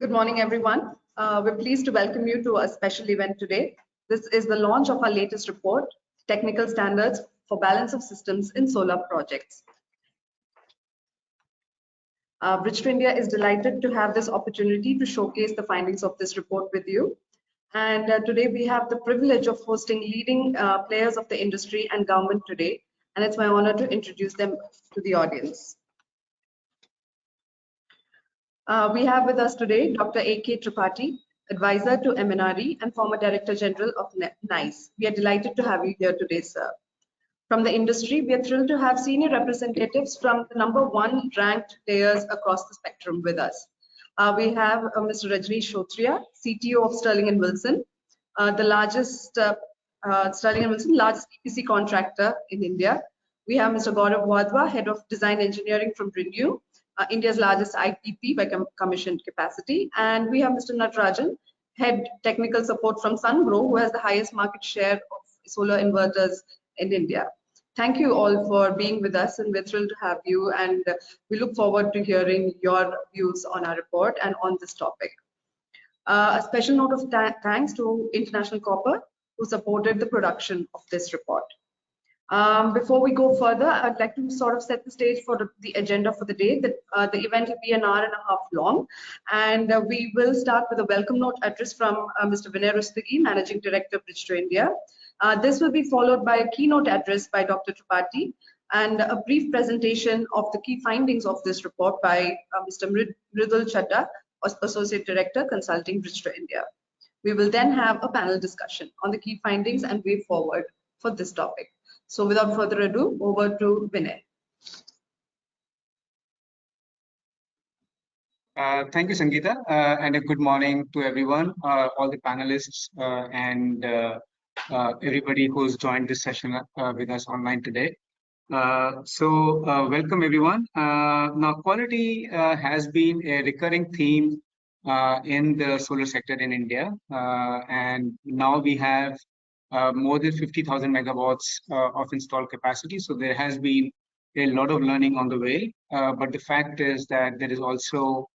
Good morning, everyone. We're pleased to welcome you to a special event today. This is the launch of our latest report, Technical Standards for Balance of Systems in Solar Projects. Bridge to India is delighted to have this opportunity to showcase the findings of this report with you. And today we have the privilege of hosting leading players of the industry and government today. And it's my honor to introduce them to the audience. We have with us today Dr. A.K. Tripathi, Advisor to MNRE and former Director General of NICE. We are delighted to have you here today, sir. From the industry, we are thrilled to have senior representatives from the #1 ranked players across the spectrum with us. We have Mr. Rajneesh Shrotriya, CTO of Sterling and Wilson, the largest Sterling and Wilson, largest EPC contractor in India. We have Mr. Gaurav Wadhwa, Head of Design Engineering from Renew, India's largest IPP by commissioned capacity. And we have Mr. Nataraja, Head Technical Support from Sungrow, who has the highest market share of solar inverters in India. Thank you all for being with us, and we're thrilled to have you, and we look forward to hearing your views on our report and on this topic. A special note of thanks to International Copper, who supported the production of this report. Before we go further, I'd like to sort of set the stage for the agenda for the day. The event will be an hour and a half long, and we will start with a welcome note address from Mr. Vinay Rustagi, Managing Director, Bridge to India. This will be followed by a keynote address by Dr. Tripathi and a brief presentation of the key findings of this report by Mr. Mridul Chadda, Associate Director, Consulting, Bridge to India. We will then have a panel discussion on the key findings and way forward for this topic. So without further ado, over to Vinay. Thank you, Sangeeta, and a good morning to everyone, all the panelists and everybody who's joined this session with us online today. Welcome everyone. Now, quality has been a recurring theme in the solar sector in India, and now we have more than 50,000 megawatts of installed capacity. So there has been a lot of learning on the way, but the fact is that there is also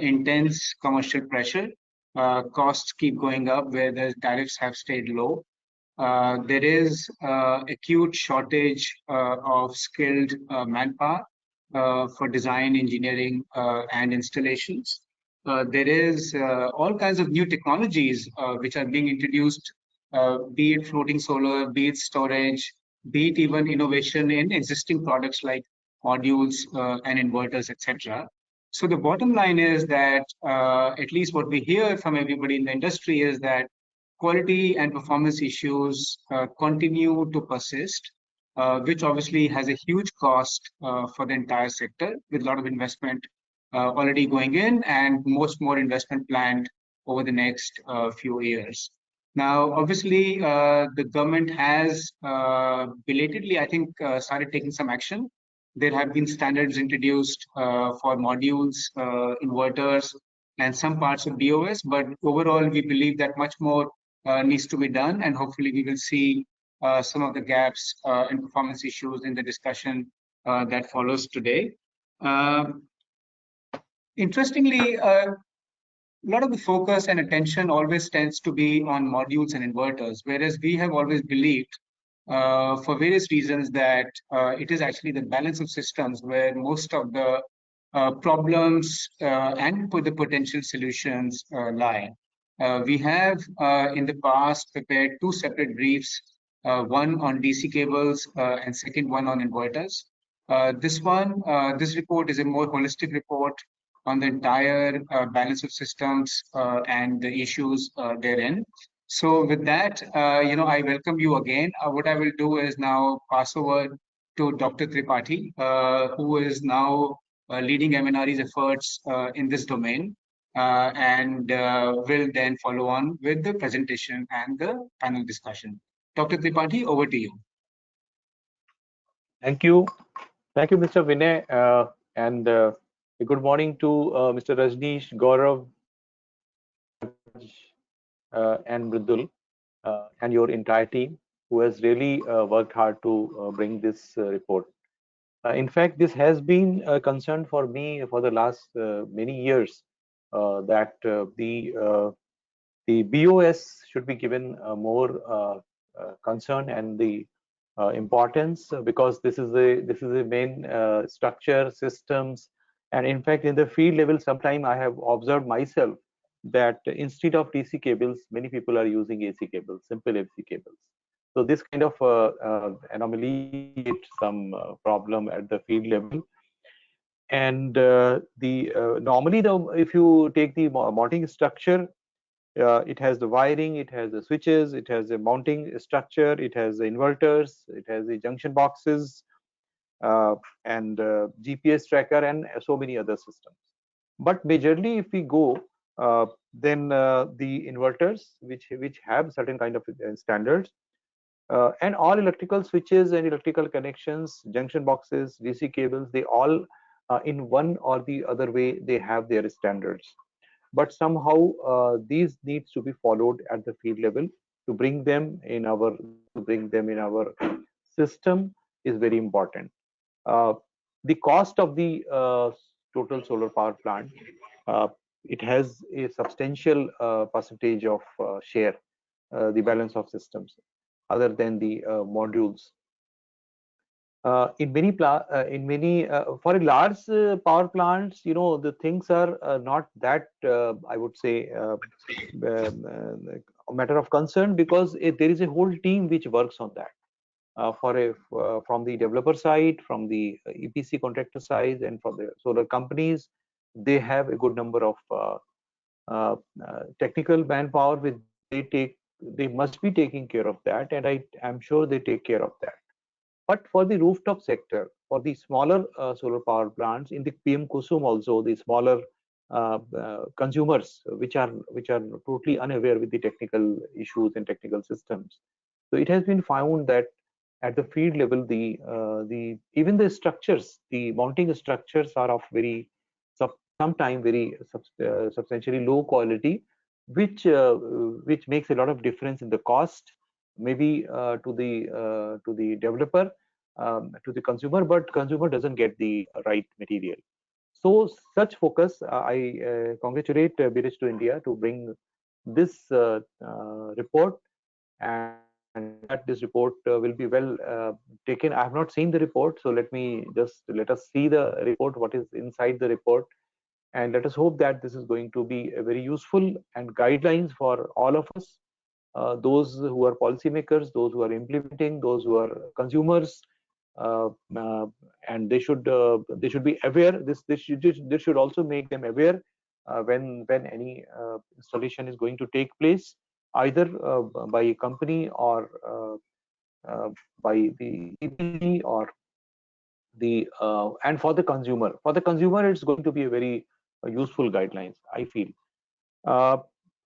intense commercial pressure. Costs keep going up where the tariffs have stayed low. There is acute shortage of skilled manpower for design, engineering, and installations. There is all kinds of new technologies which are being introduced, be it floating solar, be it storage, be it even innovation in existing products like modules and inverters, etc. So the bottom line is that at least what we hear from everybody in the industry is that quality and performance issues continue to persist, which obviously has a huge cost for the entire sector, with a lot of investment already going in and more investment planned over the next few years. Now, obviously, the government has belatedly, I think, started taking some action. There have been standards introduced for modules, inverters, and some parts of BOS, but overall, we believe that much more needs to be done, and hopefully we will see some of the gaps and performance issues in the discussion that follows today. Interestingly, a lot of the focus and attention always tends to be on modules and inverters, whereas we have always believed, for various reasons, that it is actually the balance of systems where most of the problems and the potential solutions lie. We have in the past prepared two separate briefs, one on DC cables and second one on inverters. This report is a more holistic report on the entire balance of systems and the issues therein. So with that, I welcome you again. What I will do is now pass over to Dr. Tripathi, who is now leading MNRE's efforts in this domain, and will then follow on with the presentation and the panel discussion. Dr. Tripathi, over to you. Thank you. Thank you, Mr. Vinay, and good morning to Mr. Rajneesh, Gaurav, and Mridul, and your entire team, who has really worked hard to bring this report. In fact, this has been a concern for me for the last many years, that the BOS should be given more concern and the importance, because this is the main structure systems. And in fact, in the field level, sometime I have observed myself that instead of DC cables, many people are using AC cables, simple AC cables. So this kind of anomaly creates some problem at the field level. And normally, if you take the mounting structure, it has the wiring, it has the switches, it has a mounting structure, it has the inverters, it has the junction boxes, and GPS tracker, and so many other systems. But majorly, if we go, then the inverters, which have certain kind of standards, and all electrical switches and electrical connections, junction boxes, DC cables, they all, in one or the other way, they have their standards. But somehow these needs to be followed at the field level to bring them in our system is very important. The cost of the total solar power plant, uh, it has a substantial percentage of share, the balance of systems, other than the modules. In many for a large power plants, the things are not that, I would say, a matter of concern, because there is a whole team which works on that, from the developer side, from the EPC contractor side, and from the solar companies. They have a good number of technical manpower, which they must be taking care of that, and I'm sure they take care of that. But for the rooftop sector, for the smaller solar power plants in the PM Kusum, also the smaller consumers, which are totally unaware with the technical issues and technical systems. So it has been found that at the field level, even the structures, the mounting structures are of sometimes very substantially low quality, which makes a lot of difference in the cost, maybe to the developer, to the consumer, but consumer doesn't get the right material. So such focus, I congratulate British to India to bring this report, and I hope that this report will be well taken. I have not seen the report, so let us see the report, what is inside the report, and let us hope that this is going to be very useful and guidelines for all of us, those who are policymakers, those who are implementing, those who are consumers, uh, uh, and they should be aware. This should also make them aware when any installation is going to take place, either by a company or by the EPC, or the and for the consumer. For the consumer, it's going to be a very useful guidelines, I feel. Uh,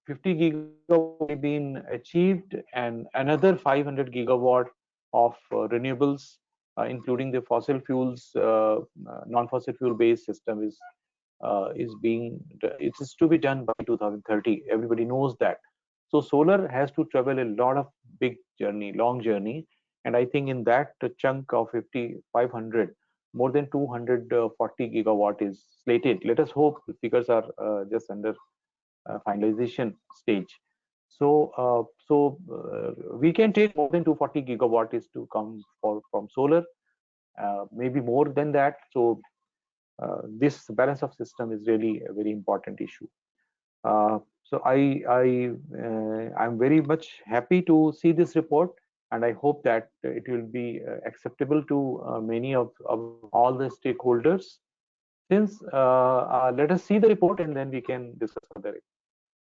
50 gigawatt have been achieved, and another 500 gigawatt of renewables, including the fossil fuels, non-fossil fuel based system it is to be done by 2030. Everybody knows that. So solar has to travel a lot of long journey, and I think in that chunk of 500, more than 240 gigawatt is slated. Let us hope the figures are just under finalization stage. We can take more than 240 gigawatt is to come from solar, maybe more than that. So this balance of system is really a very important issue. So I'm very much happy to see this report, and I hope that it will be acceptable to many of all the stakeholders. Since let us see the report and then we can discuss further.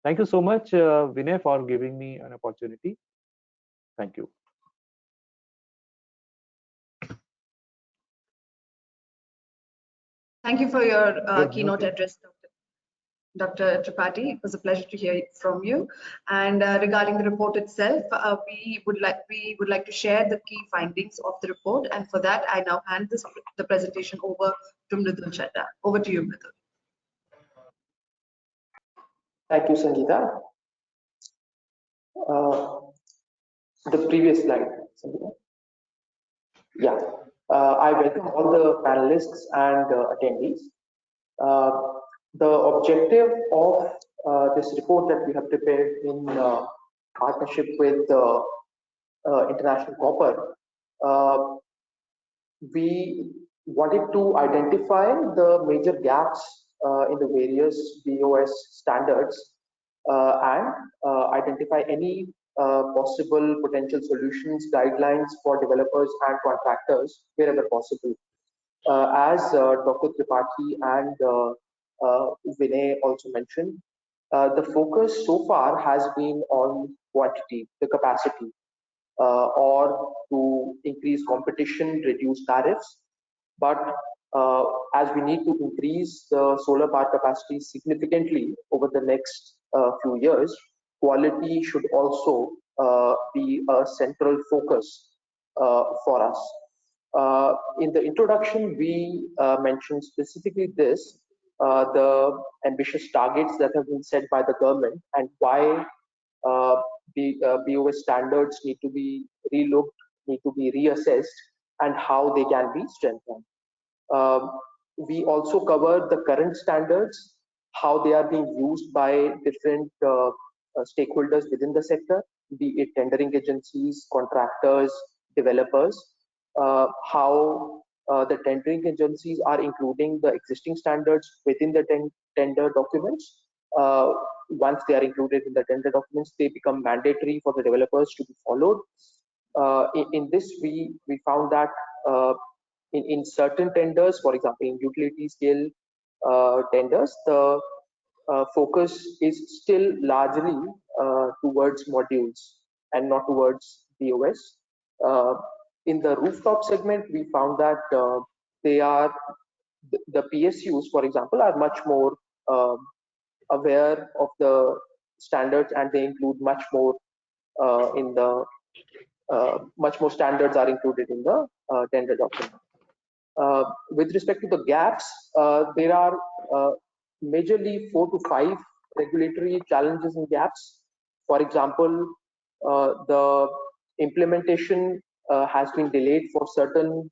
Thank you so much, Vinay, for giving me an opportunity. Thank you. Thank you for your keynote address, Dr. Tripathi. It was a pleasure to hear from you. And regarding the report itself, we would like to share the key findings of the report. And for that, I now hand the presentation over to Mridul Chadha. Over to you, Mridul. Thank you, Sangeeta. The previous slide, Sangeeta. Yeah. I welcome all the panelists and attendees. Uh, The objective of this report that we have prepared in partnership with International Copper, we wanted to identify the major gaps in the various BOS standards and identify any possible potential solutions, guidelines for developers and contractors wherever possible. As Dr. Tripathi and Vinay also mentioned, the focus so far has been on quantity, the capacity, or to increase competition, reduce tariffs. But as we need to increase the solar power capacity significantly over the next few years, quality should also be a central focus for us. In the introduction, we mentioned specifically this, the ambitious targets that have been set by the government and why the BOS standards need to be relooked, need to be reassessed, and how they can be strengthened. We also cover the current standards, how they are being used by different stakeholders within the sector, be it tendering agencies, contractors, developers, how the tendering agencies are including the existing standards within the tender documents. Once they are included in the tender documents, they become mandatory for the developers to be followed. In this, we found that in certain tenders, for example, in utility scale tenders, the focus is still largely towards modules and not towards BOS. In the rooftop segment, we found that the PSUs, for example, are much more aware of the standards, and they include much more much more standards are included in the tender document. With respect to the gaps, there are majorly 4 to 5 regulatory challenges and gaps. For example, the implementation has been delayed for certain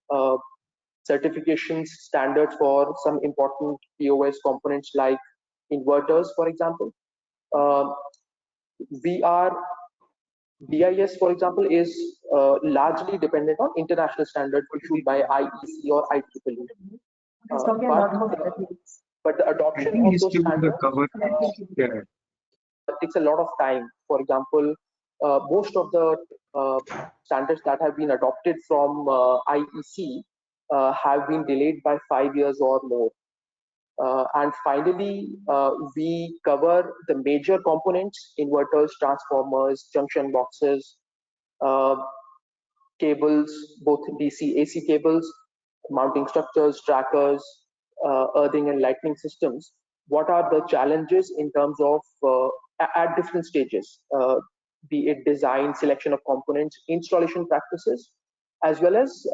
certifications standards for some important BOS components like inverters, for example. BIS, for example, is largely dependent on international standards issued by IEC or IEEE. But the adoption of those standards takes a lot of time. For example, most of the standards that have been adopted from IEC have been delayed by 5 years or more. And finally, we cover the major components: inverters, transformers, junction boxes, cables, both DC, AC cables, mounting structures, trackers, earthing and lightning systems. What are the challenges in terms of at different stages, be it design, selection of components, installation practices, as well as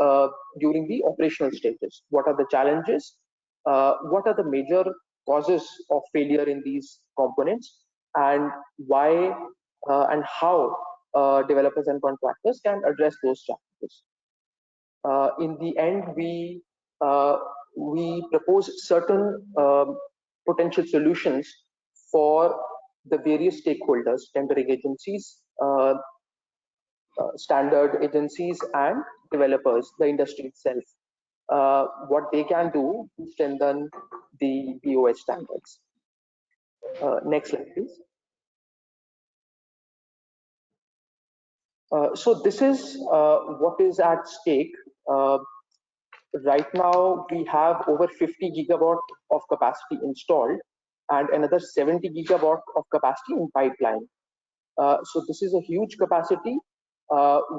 during the operational stages? What are the challenges? What are the major causes of failure in these components, and why and how developers and contractors can address those challenges? In the end, we propose certain potential solutions for the various stakeholders: tendering agencies, standard agencies, and developers, the industry itself. What they can do to strengthen the BOS standards. Next slide, please. So this is what is at stake. Right now, we have over 50 gigawatt of capacity installed and another 70 gigawatt of capacity in pipeline. So this is a huge capacity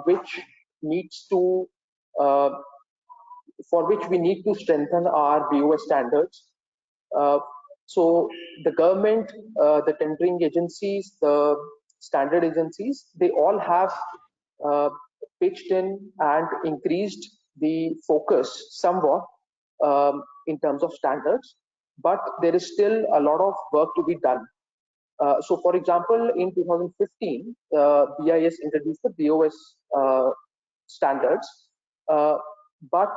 which needs to for which we need to strengthen our BOS standards. So the government, the tendering agencies, the standard agencies, they all have pitched in and increased the focus somewhat in terms of standards, but there is still a lot of work to be done. So for example, in 2015, BIS introduced the BOS standards, but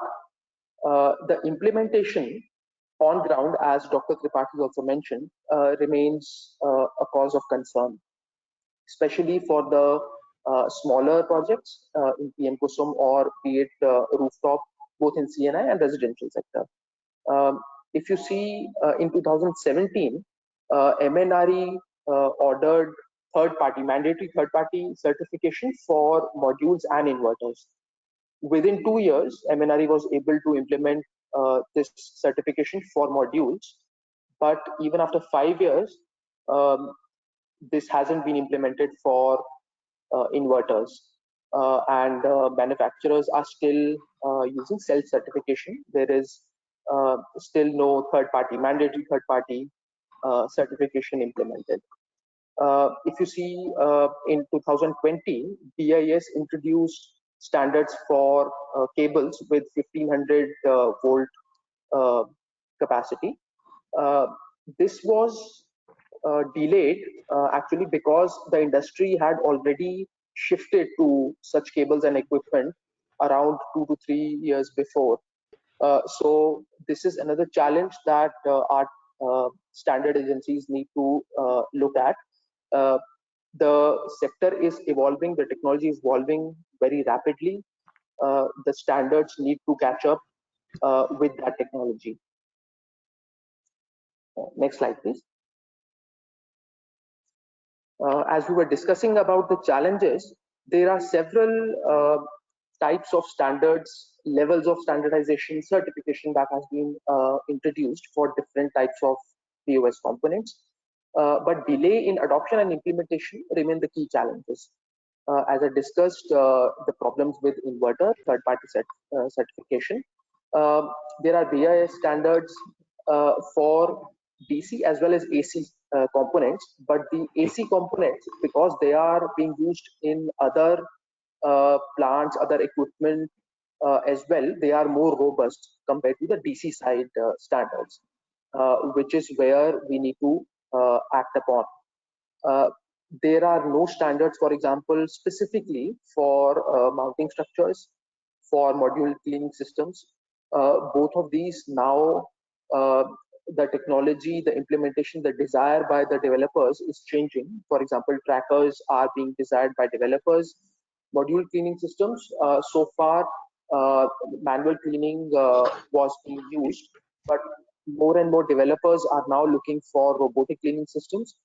the implementation on ground, as Dr. Tripathi also mentioned, remains a cause of concern, especially for the smaller projects in PM Kusum, or be it rooftop, both in CNI and residential sector. If you see in 2017, MNRE ordered mandatory third-party certification for modules and inverters. Within 2 years, MNRE was able to implement this certification for modules, but even after 5 years, this hasn't been implemented for inverters. And manufacturers are still using self-certification. There is still no mandatory third-party certification implemented. If you see in 2020, BIS introduced standards for cables with 1500 volt capacity. This was delayed actually because the industry had already shifted to such cables and equipment around 2 to 3 years before. So this is another challenge that our standard agencies need to look at. The sector is evolving, the technology is evolving very rapidly. The standards need to catch up with that technology. Next slide, please. As we were discussing about the challenges, there are several types of standards, levels of standardization, certification that has been introduced for different types of BOS components. But delay in adoption and implementation remain the key challenges. As I discussed, the problems with inverter third-party certification. There are BIS standards for DC as well as AC components, but the AC components, because they are being used in other plants, other equipment as well, they are more robust compared to the DC side standards, which is where we need to act upon. There are no standards, for example, specifically for mounting structures, for module cleaning systems. Both of these now, the technology, the implementation, the desire by the developers is changing. For example, trackers are being desired by developers. Module cleaning systems, so far, manual cleaning was being used, but more and more developers are now looking for robotic cleaning systems.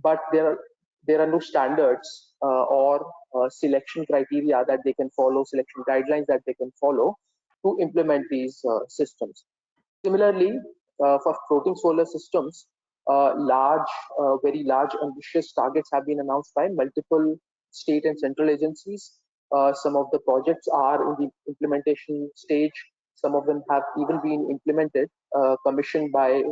But there are no standards or selection criteria that they can follow, selection guidelines that they can follow to implement these systems. Similarly, for floating solar systems, very large, ambitious targets have been announced by multiple state and central agencies. Some of the projects are in the implementation stage. Some of them have even been implemented, commissioned by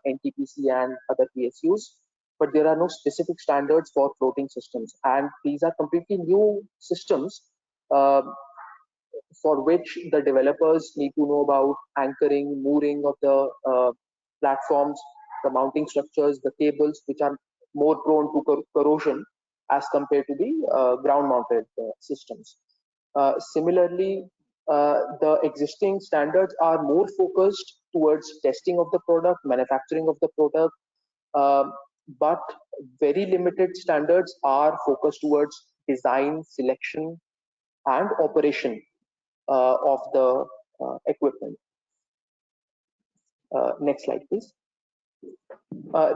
NTPC and other PSUs. But there are no specific standards for floating systems, and these are completely new systems for which the developers need to know about anchoring, mooring of the platforms, the mounting structures, the cables, which are more prone to corrosion as compared to the ground-mounted systems. Similarly, the existing standards are more focused towards testing of the product, manufacturing of the product, but very limited standards are focused towards design, selection, and operation of the equipment. Next slide, please.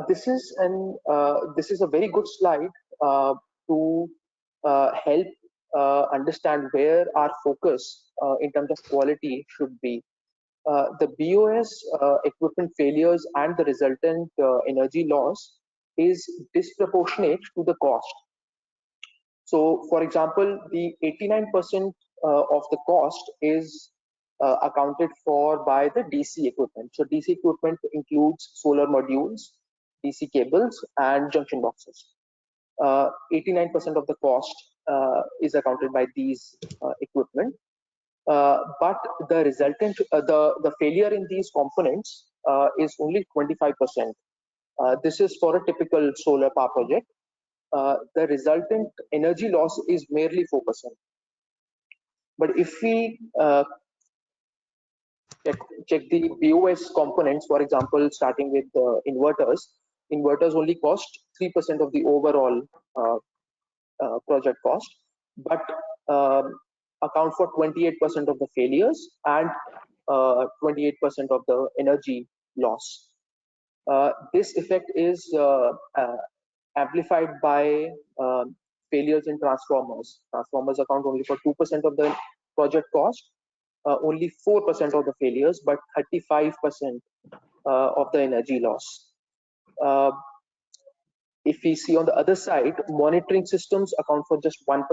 This is a very good slide to help understand where our focus in terms of quality should be. The BOS equipment failures and the resultant energy loss is disproportionate to the cost. So, for example, the 89% of the cost is accounted for by the DC equipment. So DC equipment includes solar modules, DC cables, and junction boxes. 89% of the cost is accounted by these equipment. But the resultant, the failure in these components is only 25%. This is for a typical solar power project. The resultant energy loss is merely 4%. But if we check the BOS components, for example, starting with inverters. Inverters only cost 3% of the overall project cost, but account for 28% of the failures and 28% of the energy loss. This effect is amplified by failures in transformers. Transformers account only for 2% of the project cost, only 4% of the failures, but 35% of the energy loss. If we see on the other side, monitoring systems account for just 1%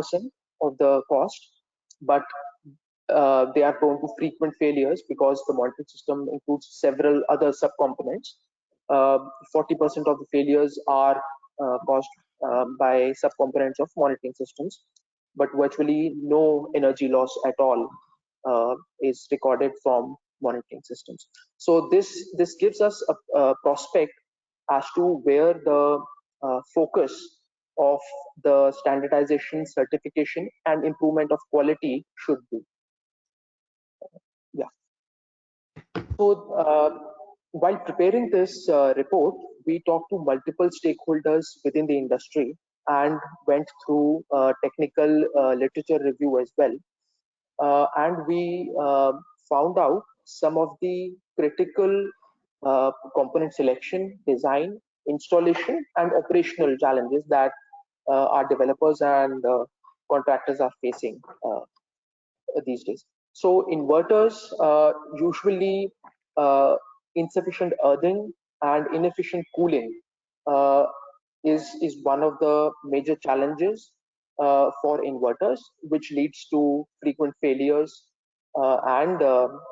of the cost, but they are prone to frequent failures because the monitoring system includes several other subcomponents. 40% of the failures are caused by subcomponents of monitoring systems, but virtually no energy loss at all is recorded from monitoring systems. So this gives us a prospect as to where the focus of the standardization, certification, and improvement of quality should be. Yeah. So while preparing this report, we talked to multiple stakeholders within the industry and went through technical literature review as well. And we found out some of the critical component selection, design, installation, and operational challenges that our developers and contractors are facing these days. So inverters, usually insufficient earthing and inefficient cooling is one of the major challenges for inverters, which leads to frequent failures and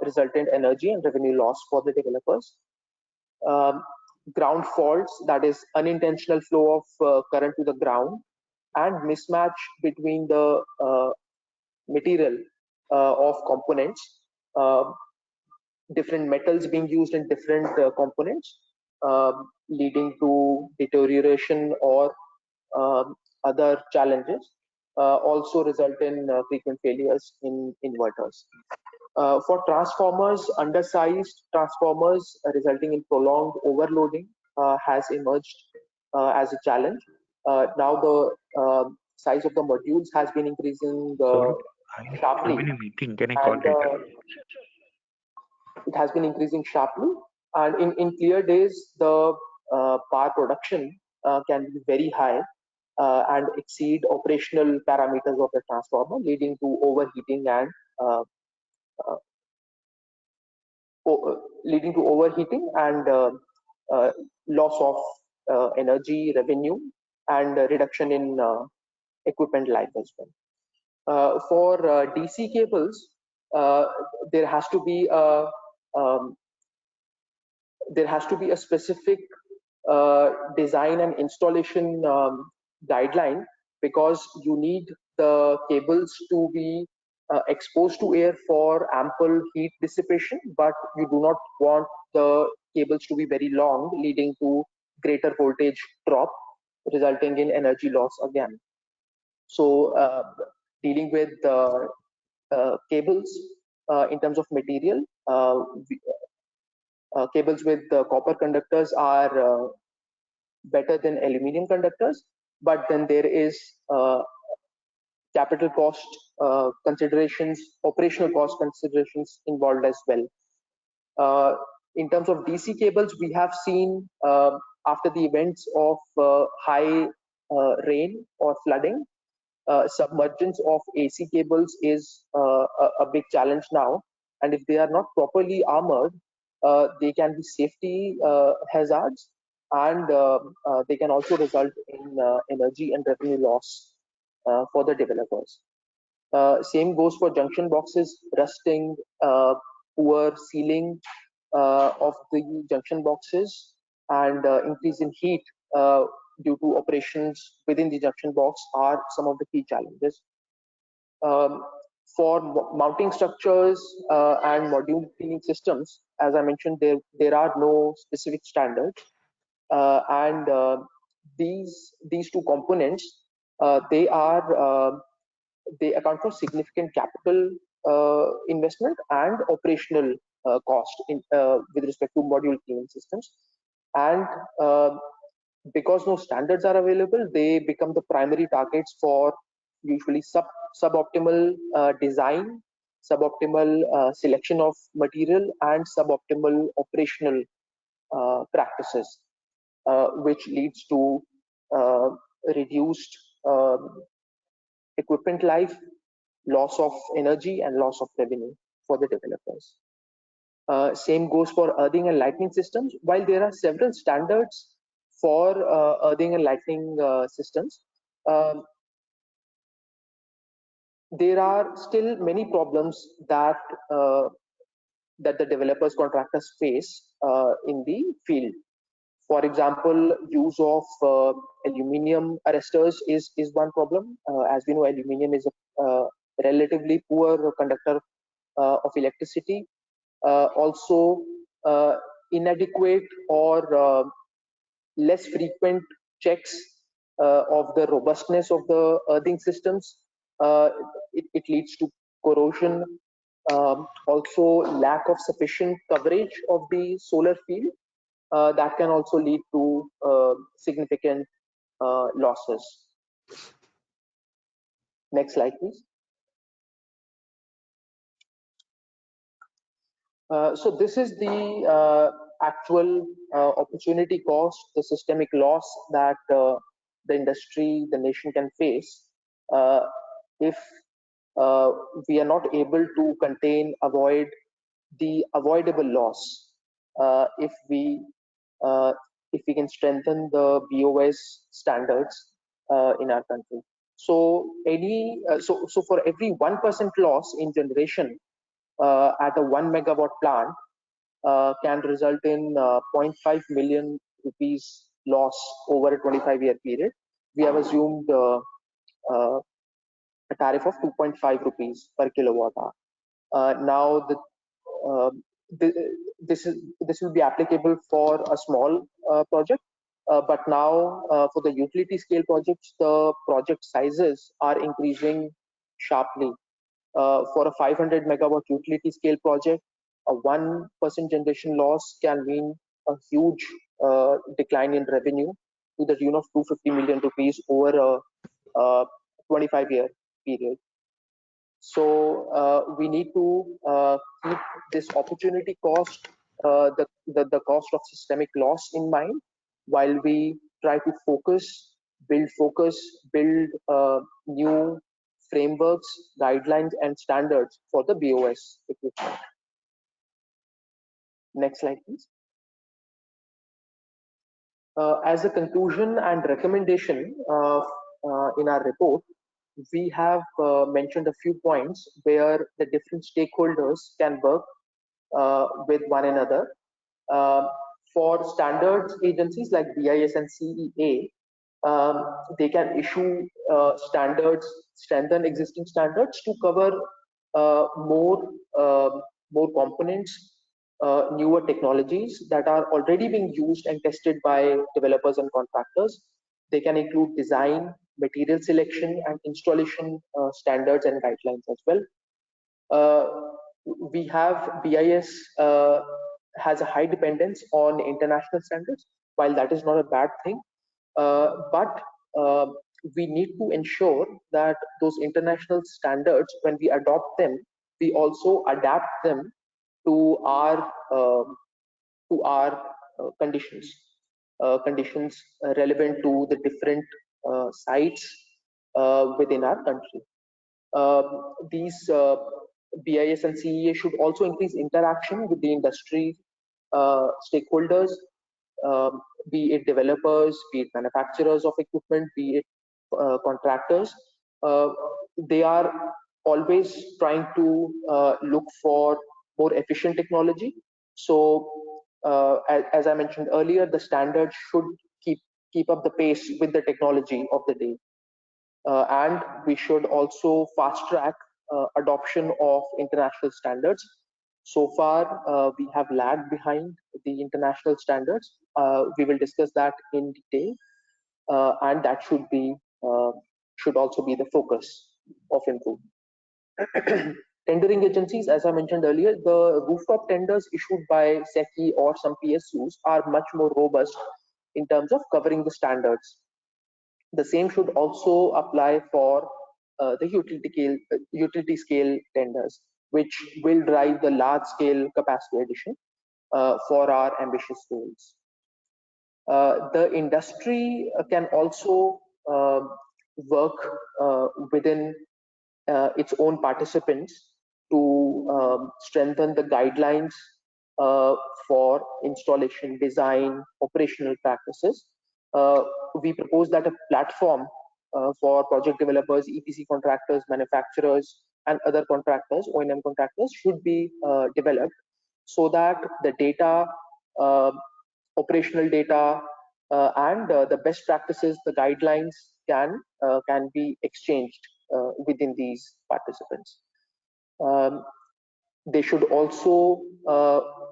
resultant energy and revenue loss for the developers. Ground faults, that is unintentional flow of current to the ground, and mismatch between the material of components, different metals being used in different components, leading to deterioration or other challenges, also result in frequent failures in inverters. For transformers, undersized transformers resulting in prolonged overloading has emerged as a challenge. Now the size of the modules has been increasing sharply. I'm in a meeting. Can I call later? It has been increasing sharply, and in clear days, the power production can be very high and exceed operational parameters of the transformer, leading to overheating and loss of energy, revenue, and reduction in equipment life as well. For DC cables, there has to be a specific design and installation guideline, because you need the cables to be exposed to air for ample heat dissipation, but you do not want the cables to be very long, leading to greater voltage drop, resulting in energy loss again. So dealing with cables in terms of material, cables with copper conductors are better than aluminum conductors, but then there is capital cost considerations, operational cost considerations involved as well. In terms of DC cables, we have seen after the events of high rain or flooding, submergence of AC cables is a big challenge now, and if they are not properly armored, they can be safety hazards, and they can also result in energy and revenue loss for the developers. Same goes for junction boxes, rusting, poor sealing of the junction boxes, and increase in heat due to operations within the junction box are some of the key challenges. For mounting structures and module cleaning systems, as I mentioned, there are no specific standards, and these two components they account for significant capital investment and operational cost with respect to module cleaning systems. And because no standards are available, they become the primary targets for usually suboptimal design, suboptimal selection of material, and suboptimal operational practices, which leads to uh, reduced equipment life, loss of energy, and loss of revenue for the developers. Same goes for earthing and lightning systems. While there are several standards for earthing and lightning systems, um, there are still many problems that the developers contractors face in the field. For example, use of aluminium arresters is one problem. As we know, aluminium is a relatively poor conductor of electricity. Also, inadequate or less frequent checks of the robustness of the earthing systems. It leads to corrosion. Also, lack of sufficient coverage of the solar field that can also lead to significant losses. Next slide, please. So this is the actual opportunity cost, the systemic loss that the industry, the nation can face if we are not able to contain, avoid the avoidable loss. If uh, we can strengthen the BOS standards in our country. So so for every 1% loss in generation at a 1 megawatt plant can result in 0.5 million rupees loss over a 25-year period. We have assumed uh, a tariff of 2.5 rupees per kilowatt hour. Now uh, this will be applicable for a small project, but now for the utility scale projects, the project sizes are increasing sharply. For a 500 megawatt utility scale project, a 1% generation loss can mean a huge decline in revenue to the tune of 250 million rupees over a 25-year period. So we need to keep this opportunity cost, the cost of systemic loss in mind, while we try to build new frameworks, guidelines, and standards for the BOS equipment. Next slide, please. As a conclusion and recommendation in our report, we have mentioned a few points where the different stakeholders can work with one another. Uh, for standards agencies like BIS and CEA, they can issue standards, strengthen existing standards to cover uh, more uh, more components, newer technologies that are already being used and tested by developers and contractors. They can include design, material selection, and installation standards and guidelines as well. Uh, we have BIS has a high dependence on international standards. While that is not a bad thing, but uh, we need to ensure that those international standards, when we adopt them, we also adapt them to conditions, conditions relevant to the different sites within our country. These BIS and CEA should also increase interaction with the industry stakeholders, be it developers, be it manufacturers of equipment, be it contractors. They are always trying to look for more efficient technology. So, as I mentioned earlier, the standards should keep up the pace with the technology of the day. And we should also fast track adoption of international standards. So far, we have lagged behind the international standards. We will discuss that in detail, and that should also be the focus of improvement. Tendering agencies, as I mentioned earlier, the rooftop tenders issued by SECI or some PSUs are much more robust in terms of covering the standards. The same should also apply for the utility scale tenders, which will drive the large scale capacity addition for our ambitious goals. The industry can also work within its own participants to strengthen the guidelines for installation, design, operational practices. We propose that a platform for project developers, EPC contractors, manufacturers, and other contractors, O&M contractors, should be developed so that the data, operational data, and the best practices, the guidelines can be exchanged within these participants. They should also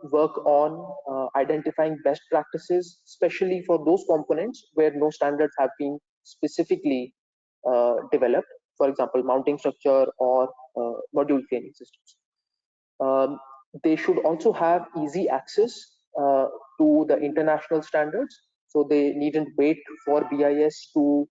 work on identifying best practices, especially for those components where no standards have been specifically developed, for example, mounting structure or module cleaning systems. They should also have easy access to the international standards, so they needn't wait for BIS to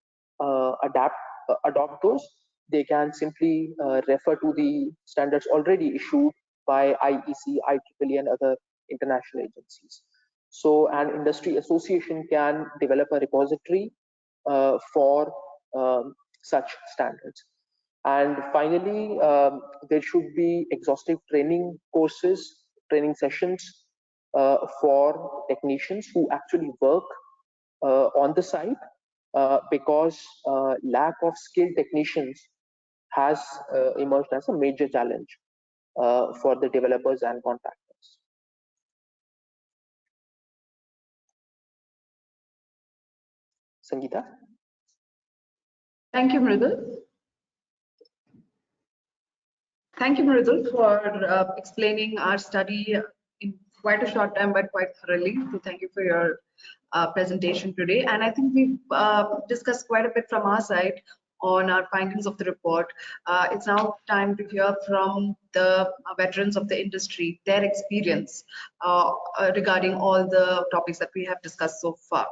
adopt those. They can simply refer to the standards already issued by IEC, IEEE, and other international agencies. So an industry association can develop a repository for such standards. And finally, there should be exhaustive training courses, training sessions for technicians who actually work on the site, because lack of skilled technicians has emerged as a major challenge for the developers and contractors. Sangeeta? Thank you, Mridul. Thank you, Mridul, for explaining our study in quite a short time, but quite thoroughly. So thank you for your presentation today. And I think we've discussed quite a bit from our side on our findings of the report. It's now time to hear from the veterans of the industry, their experience regarding all the topics that we have discussed so far.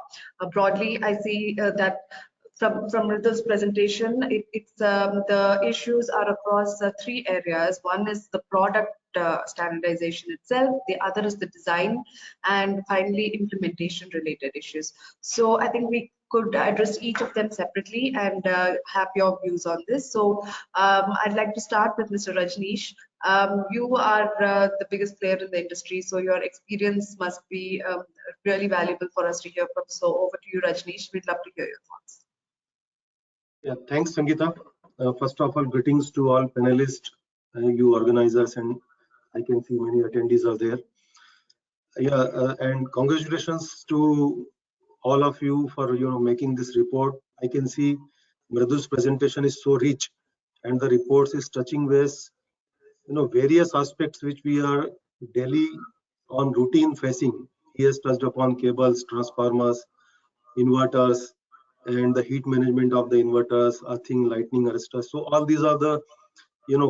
Broadly, I see that from Mridul's presentation, the issues are across three areas. One is the product standardization itself, the other is the design, and finally implementation related issues. So I think we could address each of them separately and have your views on this. So I'd like to start with Mr. Rajneesh. You are the biggest player in the industry, so your experience must be really valuable for us to hear from. So over to you, Rajneesh. We'd love to hear your thoughts. Yeah, thanks, Sangeeta. First of all, greetings to all panelists, you organizers, and I can see many attendees are there. Yeah, and congratulations to all of you for making this report. I can see Mridul's presentation is so rich, and the report is touching base, various aspects which we are daily on routine facing. He has touched upon cables, transformers, inverters, and the heat management of the inverters, earthing, lightning arresters. So all these are the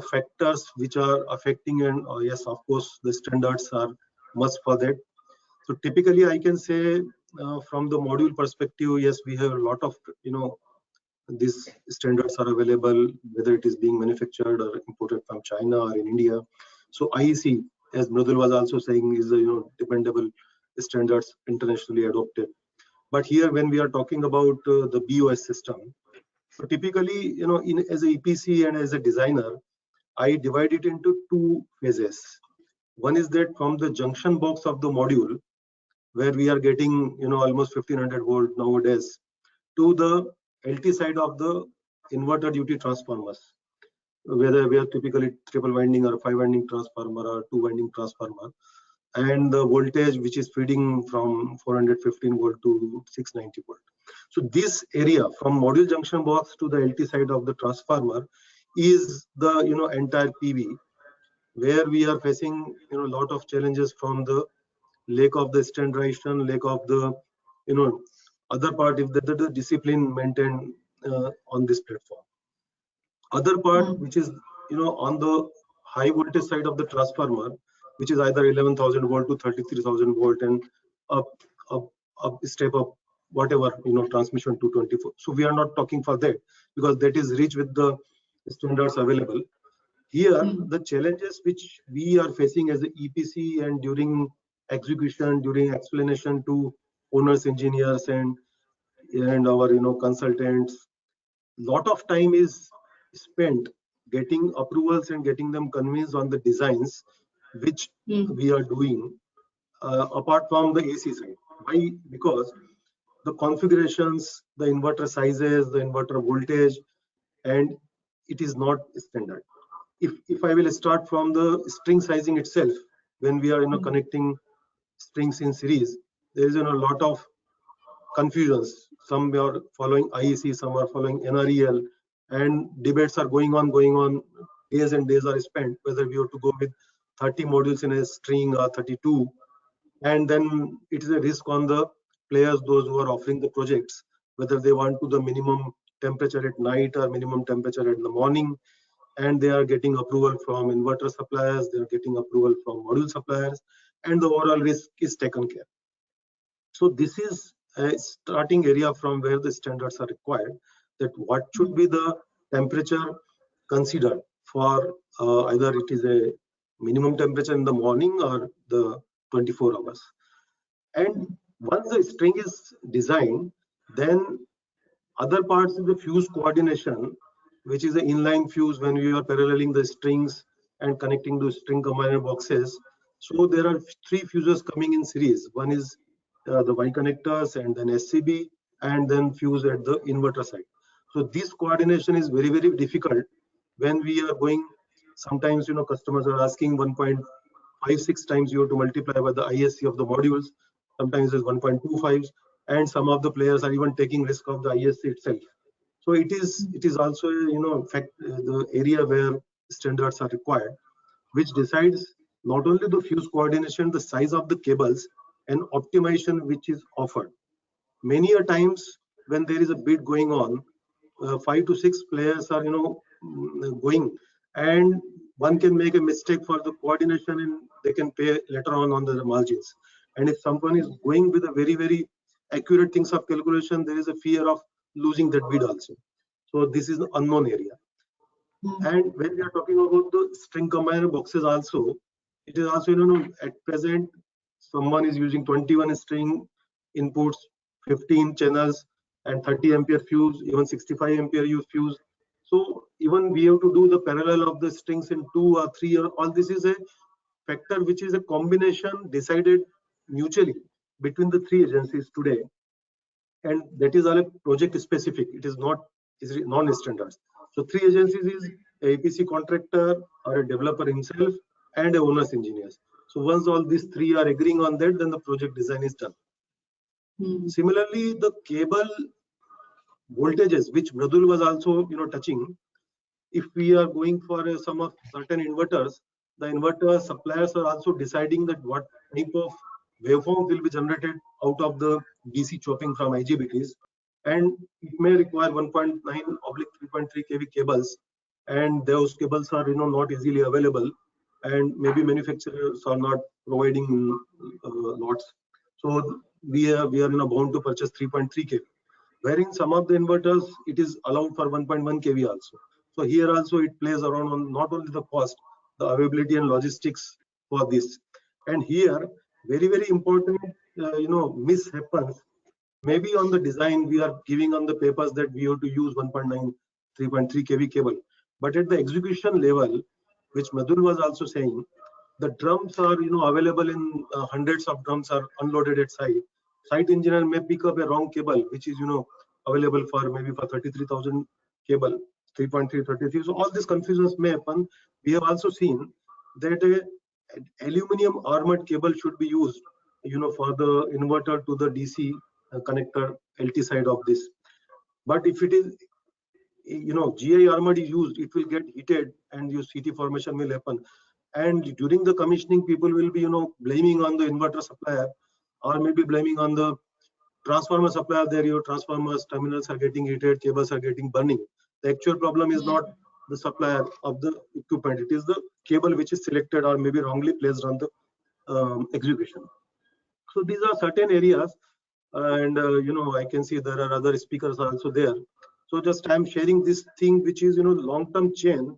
factors which are affecting, and yes, of course, the standards are must for that. So typically, I can say from the module perspective, yes, we have a lot of these standards are available, whether it is being manufactured or imported from China or in India. So IEC, as Mridul was also saying, is dependable standards internationally adopted. But here, when we are talking about the BOS system, so typically, as a EPC and as a designer, I divide it into two phases. One is that from the junction box of the module, where we are getting, almost 1500 volt nowadays, to the LT side of the inverter duty transformers, whether we are typically triple winding or 5-winding transformer or 2-winding transformer, and the voltage which is feeding from 415 volt to 690 volt. So this area from module junction box to the LT side of the transformer is the entire PV, where we are facing a lot of challenges from the lack of the standardization, lack of the other part, if the discipline maintained on this platform. Other part which is on the high voltage side of the transformer, which is either 11,000 volt to 33,000 volt, and up, up step up, whatever, transmission to 24. So we are not talking for that, because that is rich with the standards available. Here, the challenges which we are facing as the EPC and during execution, during explanation to owners, engineers, and our consultants, lot of time is spent getting approvals and getting them convinced on the designs which we are doing, apart from the AC side. Why? Because the configurations, the inverter sizes, the inverter voltage, and it is not standard. If I will start from the string sizing itself, when we are connecting strings in series, there is a lot of confusions. Some are following IEC, some are following NREL, and debates are going on. Days and days are spent whether we have to go with 30 modules in a string or 32, and then it is a risk on the players, those who are offering the projects, whether they want to the minimum temperature at night or minimum temperature in the morning, and they are getting approval from inverter suppliers, they are getting approval from module suppliers, and the overall risk is taken care. So this is a starting area from where the standards are required, that what should be the temperature considered for either it is a minimum temperature in the morning or the 24 hours. And once the string is designed, then other parts is the fuse coordination, which is an inline fuse when we are paralleling the strings and connecting those string combiner boxes. So there are 3 fuses coming in series. One is the Y connectors, and then SCB, and then fuse at the inverter side. So this coordination is very, very difficult when we are going. Sometimes customers are asking 1.56 times you have to multiply by the ISC of the modules. Sometimes it's 1.25, and some of the players are even taking risk of the ISC itself. So it is also the area where standards are required, which decides not only the fuse coordination, the size of the cables, and optimization which is offered. Many a times when there is a bid going on, 5 to 6 players are going, and one can make a mistake for the coordination, and they can pay later on the margins. And if someone is going with a very, very accurate things of calculation, there is a fear of losing that bid also. So this is the unknown area. And when we are talking about the string combiner boxes also, it is also at present someone is using 21 string inputs, 15 channels, and 30 ampere fuse, even 65 ampere fuse. So even we have to do the parallel of the strings in 2 or 3, or all this is a factor which is a combination decided mutually between the 3 agencies today, and that is all a project specific. It is not non-standards. So 3 agencies is a APC contractor or a developer himself and a owner's engineers. So once all these 3 are agreeing on that, then the project design is done. Similarly, the cable voltages, which Mridul was also touching, if we are going for some of certain inverters, the inverter suppliers are also deciding that what type of waveform will be generated out of the DC chopping from IGBTs, and it may require 1.9/3.3 kV cables, and those cables are not easily available, and maybe manufacturers are not providing lots. So we are bound to purchase 3.3 kV, wherein some of the inverters it is allowed for 1.1 kV also. So here also it plays around on not only the cost, the availability and logistics for this. And here very, very important miss happens. Maybe on the design we are giving on the papers that we have to use 1.9 3.3 kV cable, but at the execution level, which Madhur was also saying, the drums are available in hundreds of drums are unloaded at site. Site engineer may pick up a wrong cable which is available for maybe for 33,000 cable, 3.3 33. So all these confusions may happen. We have also seen that a aluminum armored cable should be used for the inverter to the DC connector LT side of this. But if it is GI armored is used, it will get heated and your CT formation will happen. And during the commissioning, people will be blaming on the inverter supplier, or maybe blaming on the transformer supplier. There your transformers terminals are getting heated, cables are getting burning. The actual problem is not the supplier of the equipment. It is the cable which is selected or maybe wrongly placed on the execution. So these are certain areas, and I can see there are other speakers also there. So just I'm sharing this thing which is long-term chain,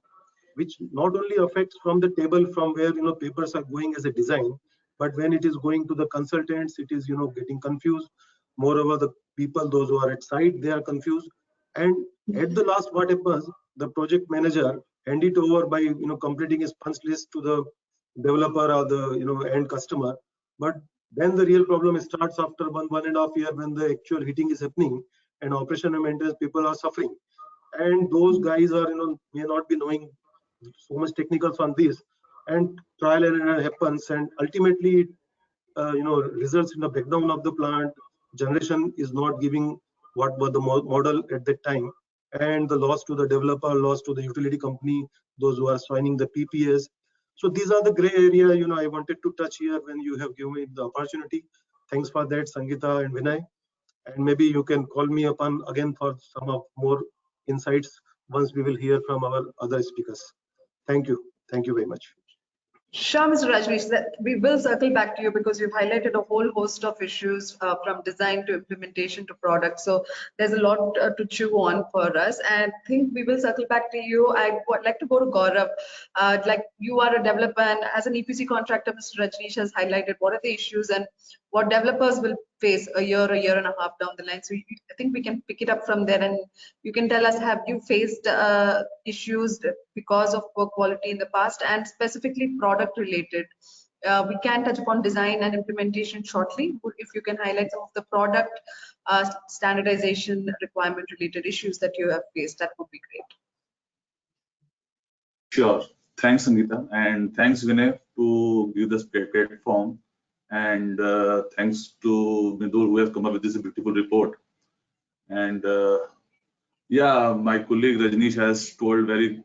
which not only affects from the table from where papers are going as a design, but when it is going to the consultants, it is getting confused. Moreover, the people, those who are at site, they are confused, and at the last, what happens, the project manager hand it over by completing his punch list to the developer or the end customer. But then the real problem starts after 1.5 years when the actual heating is happening and operation and maintenance people are suffering, and those guys are may not be knowing so much technicals on this, and trial and error happens, and ultimately it results in a breakdown of the plant. Generation is not giving what was the model at that time, and the loss to the developer, loss to the utility company, those who are signing the PPAs. So these are the gray area I wanted to touch here when you have given me the opportunity. Thanks for that, Sangeeta and Vinay, and maybe you can call me upon again for some of more insights once we will hear from our other speakers. Thank you. Thank you very much. Sure, Mr. Rajneesh, we will circle back to you because you've highlighted a whole host of issues from design to implementation to product. So there's a lot to chew on for us. And I think we will circle back to you. I would like to go to Gaurav. Like you are a developer, and as an EPC contractor, Mr. Rajneesh has highlighted what are the issues and what developers will face a year and a half down the line. So I think we can pick it up from there, and you can tell us, have you faced issues because of poor quality in the past, and specifically product related? We can touch upon design and implementation shortly. If you can highlight some of the product standardization requirement related issues that you have faced, that would be great. Sure. Thanks, Sangeeta, and thanks, Vinay, to give this platform. And thanks to Midul, who has come up with this beautiful report. And yeah, my colleague Rajneesh has told very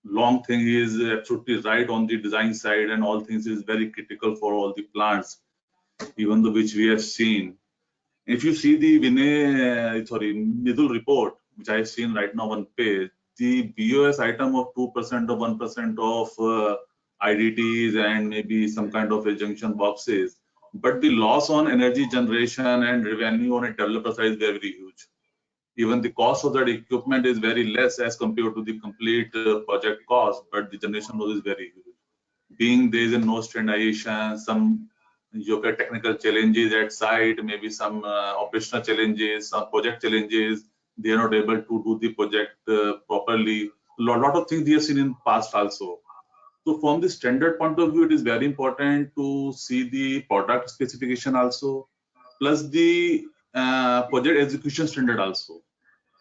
long thing. He is absolutely right on the design side, and all things is very critical for all the plants, even though which we have seen. If you see the Midul report, which I have seen right now on page, the BOS item of 2% or 1% of IDTs and maybe some kind of a junction boxes, but the loss on energy generation and revenue on a developer side is very huge. Even the cost of that equipment is very less as compared to the complete project cost, but the generation loss is very huge. Being there is no standardization, some technical challenges at site, maybe some operational challenges, some project challenges, they are not able to do the project properly. A lot of things we have seen in past also. So from the standard point of view, it is very important to see the product specification also, plus the project execution standard also.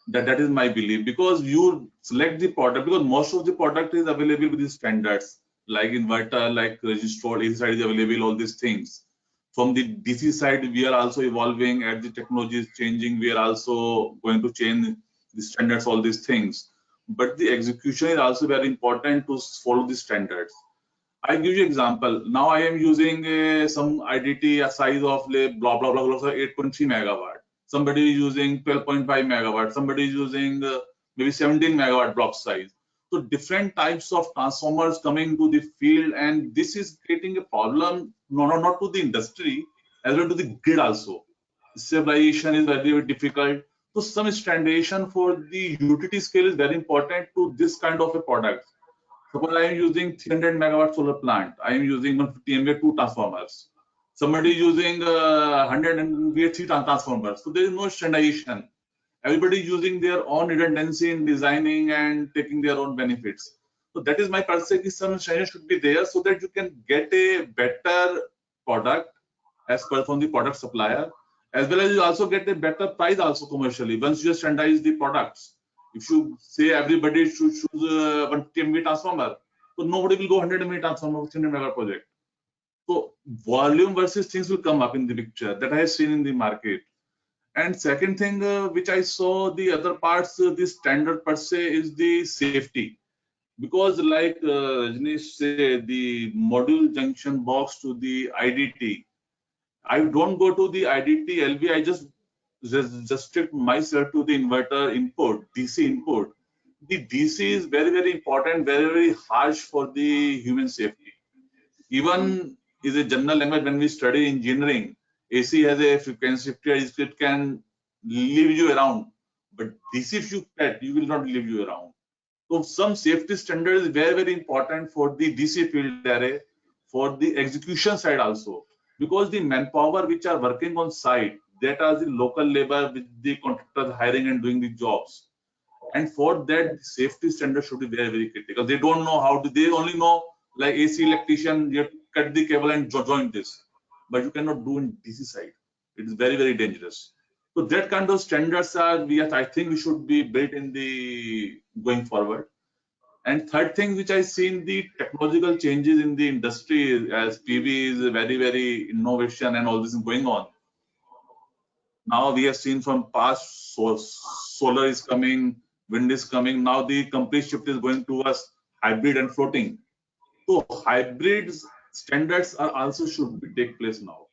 That is my belief, because you select the product, because most of the product is available with the standards, like inverter, like registered AC side is available, all these things. From the DC side, we are also evolving as the technology is changing. We are also going to change the standards, all these things. But the execution is also very important to follow the standards. I give you example. Now I am using some IDT a size of blah blah blah blah 8.3 megawatt. Somebody is using 12.5 megawatt. Somebody is using maybe 17 megawatt block size. So different types of transformers coming to the field, and this is creating a problem not to the industry, as well to the grid also. Stabilization is very, very difficult. So some standardization for the utility scale is very important to this kind of a product. Suppose I am using 300 megawatt solar plant. I am using 150 MVA 2 transformers. Somebody is using 100 MVA 3 transformers. So there is no standardization. Everybody is using their own redundancy in designing and taking their own benefits. So that is my perspective. Some standardization should be there so that you can get a better product as per from the product supplier, as well as you also get a better price also commercially once you standardize the products. If you say everybody should choose 150 MVA transformer, so nobody will go 100 MVA transformer with 300 megawatt project. So volume versus things will come up in the picture that I have seen in the market. And second thing which I saw the other parts, the standard per se is the safety. Because like Rajneesh said, the module junction box to the IDT, I don't go to the IDT LV, I just restrict myself to the inverter input, DC input. the DC is very, very important, very, very harsh for the human safety. Even is a general language when we study engineering, AC has a frequency shifter, it can leave you around, but DC if you pet, you will not leave you around. So some safety standard is very, very important for the DC field array, for the execution side also, because the manpower which are working on site, that are the local labor with the contractors hiring and doing the jobs. And for that, safety standard should be very, very critical. They don't know how to, they only know like AC electrician, you have to cut the cable and join this. But you cannot do in DC side. It is very, very dangerous. So that kind of standards are, I think we should be built in the going forward. And third thing which I seen the technological changes in the industry as PV is very, very innovation and all this is going on. Now we have seen from past solar is coming, wind is coming. Now the complete shift is going towards hybrid and floating. So hybrids standards are also should be take place now,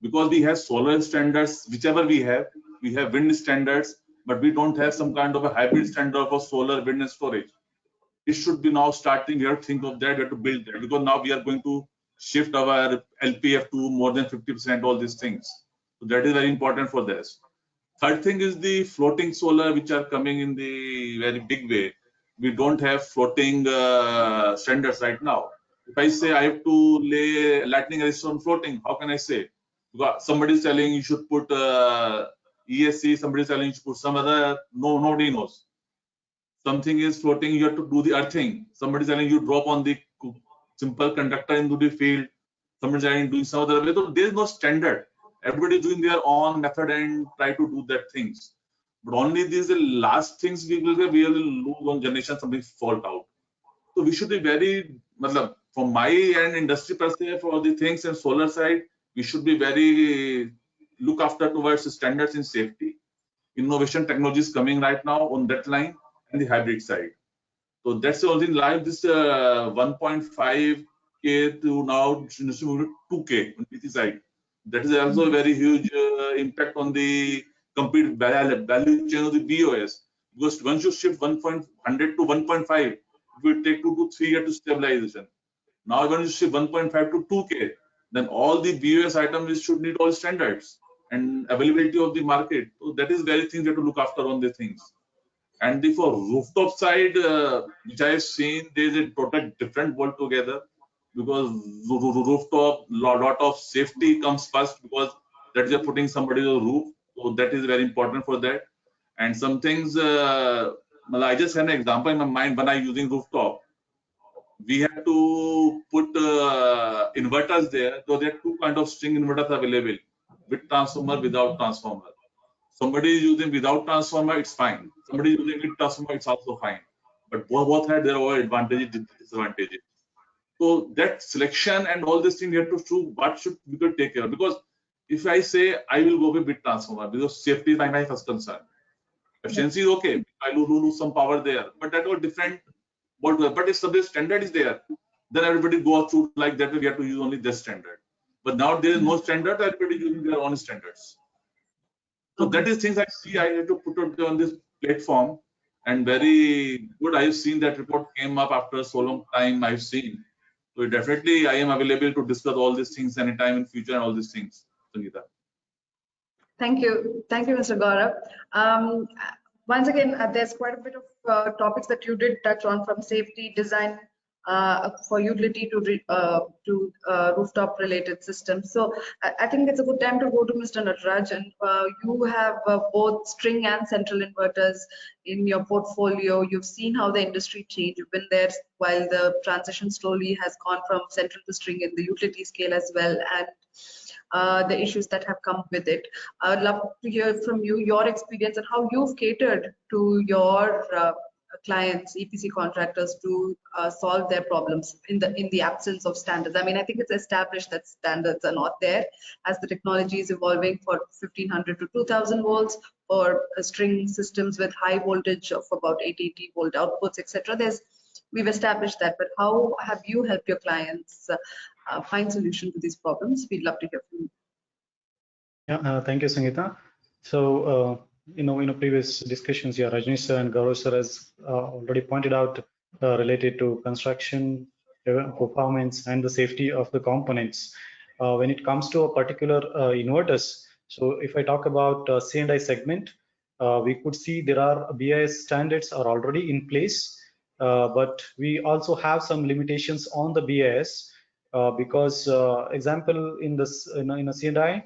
because we have solar standards, whichever we have wind standards, but we don't have some kind of a hybrid standard for solar, wind and storage. It should be now starting. We have to think of that, we have to build that, because now we are going to shift our LPF to more than 50%, all these things. So that is very important for this. Third thing is the floating solar, which are coming in the very big way. We don't have floating standards right now. If I say I have to lay lightning resistor on floating, how can I say? Because somebody is telling you should put ESC, somebody is telling you should put some other, nobody knows. Something is floating, you have to do the earthing. Somebody is telling you drop on the simple conductor into the field. Somebody is telling doing some other way. So there is no standard. Everybody is doing their own method and try to do that things. But only these are the last things we will lose on generation, something fall out. So we should be very, from my end, industry per se, for the things and solar side, we should be very look after towards standards in safety. Innovation technology is coming right now on that line and the hybrid side. So that's the only line. This 1.5K to now 2K on PC side. That is also a very huge impact on the complete value chain of the BOS. Because once you shift 1.100 to 1.5, it will take 2 to 3 years to stabilization. Now when you shift 1.5 to 2K, then all the BOS items should need all standards and availability of the market. So that is very thing you have to look after on the things. And for rooftop side, which I have seen, there is a total different world together, because rooftop, lot of safety comes first, because that you're putting somebody on the roof. So that is very important for that. And some things, I just had an example in my mind when I'm using rooftop. We have to put inverters there. So there are two kind of string inverters available, with transformer, without transformer. Somebody is using without transformer, it's fine. Somebody is using with transformer, it's also fine. But both have their own advantages and disadvantages. So that selection and all these things, you have to choose what should we could take care of. Because if I say I will go with transformer, because safety is my first concern. Efficiency is okay. I lose some power there, but that was different. But if the standard is there, then everybody goes through like that. We have to use only this standard. But now there is no standard. Everybody is using their own standards. So that is things I see. I have to put it on this platform, and very good. I have seen that report came up after so long time. I've seen. So definitely, I am available to discuss all these things anytime in future and all these things, Sangeeta. Thank you, Mr. Gaurav. Once again, there's quite a bit of topics that you did touch on, from safety, design, for utility to rooftop related systems. So I think it's a good time to go to Mr. Natarajan. You have both string and central inverters in your portfolio. You've seen how the industry changed. You've been there while the transition slowly has gone from central to string in the utility scale as well, and the issues that have come with it. I would love to hear from you your experience and how you've catered to your clients, EPC contractors, to solve their problems in the absence of standards. I mean, I think it's established that standards are not there, as the technology is evolving for 1500 to 2000 volts, or string systems with high voltage of about 880 volt outputs, etc. We've established that, but how have you helped your clients find solution to these problems? We'd love to hear from you. Yeah, thank you, Sangeeta. So in previous discussions here, Rajneesh sir and Gaurav sir has already pointed out related to construction, performance, and the safety of the components. When it comes to a particular inverters, so if I talk about C&I segment, we could see there are BIS standards are already in place, but we also have some limitations on the BIS because, example, in this in a C&I,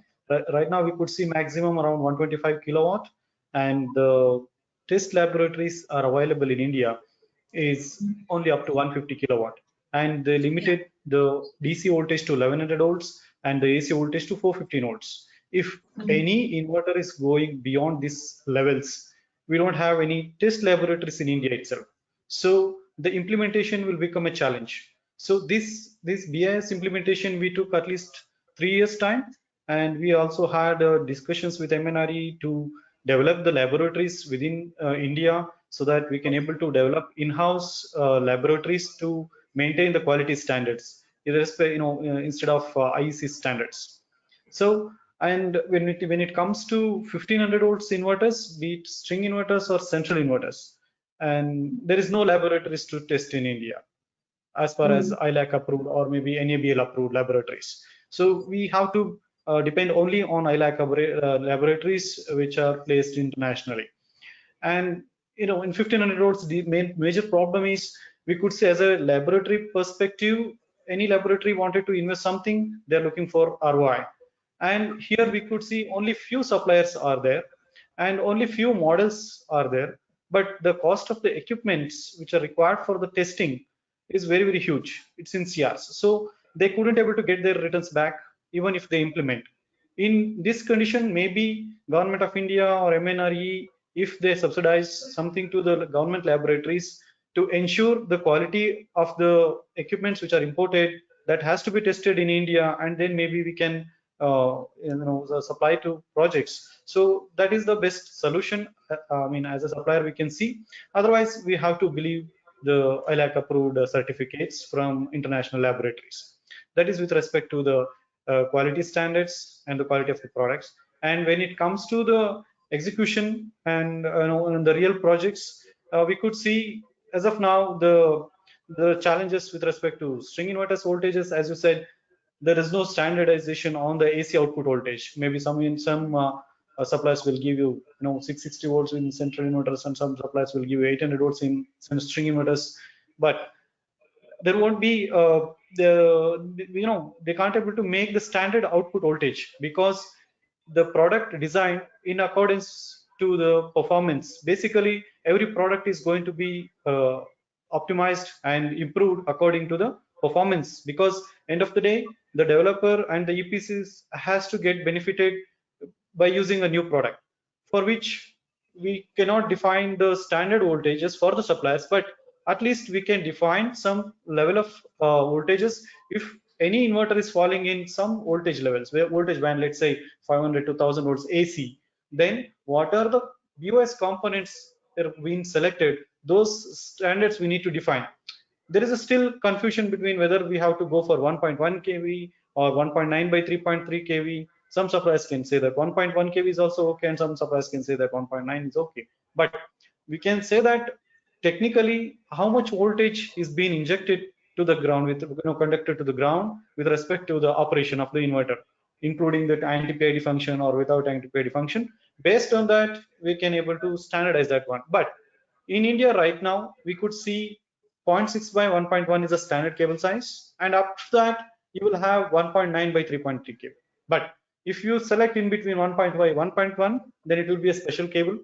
right now we could see maximum around 125 kilowatt, and the test laboratories are available in India is only up to 150 kilowatt, and they limited the DC voltage to 1100 volts and the AC voltage to 415 volts. If any inverter is going beyond these levels, we don't have any test laboratories in India itself. So the implementation will become a challenge. So this BIS implementation we took at least 3 years time, and we also had discussions with MNRE to develop the laboratories within India so that we can able to develop in-house laboratories to maintain the quality standards, instead of IEC standards. So, and when it comes to 1500 volts inverters, be it string inverters or central inverters, and there is no laboratories to test in India as far as ILAC approved or maybe NABL approved laboratories. So we have to depend only on ILAC laboratories which are placed internationally. And in 1500 volts, the major problem is, we could say, as a laboratory perspective, any laboratory wanted to invest something, they're looking for ROI. And here we could see only few suppliers are there and only few models are there, but the cost of the equipments which are required for the testing is very, very huge. It's in CRs. So they couldn't able to get their returns back even if they implement. In this condition, maybe Government of India or MNRE, if they subsidize something to the government laboratories to ensure the quality of the equipments which are imported, that has to be tested in India, and then maybe we can supply to projects. So that is the best solution. I mean, as a supplier we can see. Otherwise we have to believe the ILAC approved certificates from international laboratories. That is with respect to the quality standards and the quality of the products. And when it comes to the execution and the real projects, we could see as of now the challenges with respect to string inverters voltages. As you said, there is no standardization on the AC output voltage. Maybe some suppliers will give you 660 volts in central inverters, and some suppliers will give you 800 volts in some string inverters, but there won't be they can't able to make the standard output voltage, because the product design in accordance to the performance. Basically every product is going to be optimized and improved according to the performance, because end of the day the developer and the EPCs has to get benefited by using a new product, for which we cannot define the standard voltages for the suppliers, but at least we can define some level of voltages. If any inverter is falling in some voltage levels, where voltage band, let's say 500 to 1000 volts AC, then what are the BOS components that are being selected, those standards we need to define. There is a still confusion between whether we have to go for 1.1 kV or 1.9 by 3.3 kV. Some suppliers can say that 1.1 kV is also okay, and some suppliers can say that 1.9 is okay. But we can say that technically how much voltage is being injected to the ground, with conducted to the ground with respect to the operation of the inverter, including the anti-PID function or without anti-PID function. Based on that, we can able to standardize that one. But in India right now, we could see 0.6 by 1.1 is a standard cable size, and up to that you will have 1.9 by 3.3 cable. But if you select in between 1.1 by 1.1, then it will be a special cable,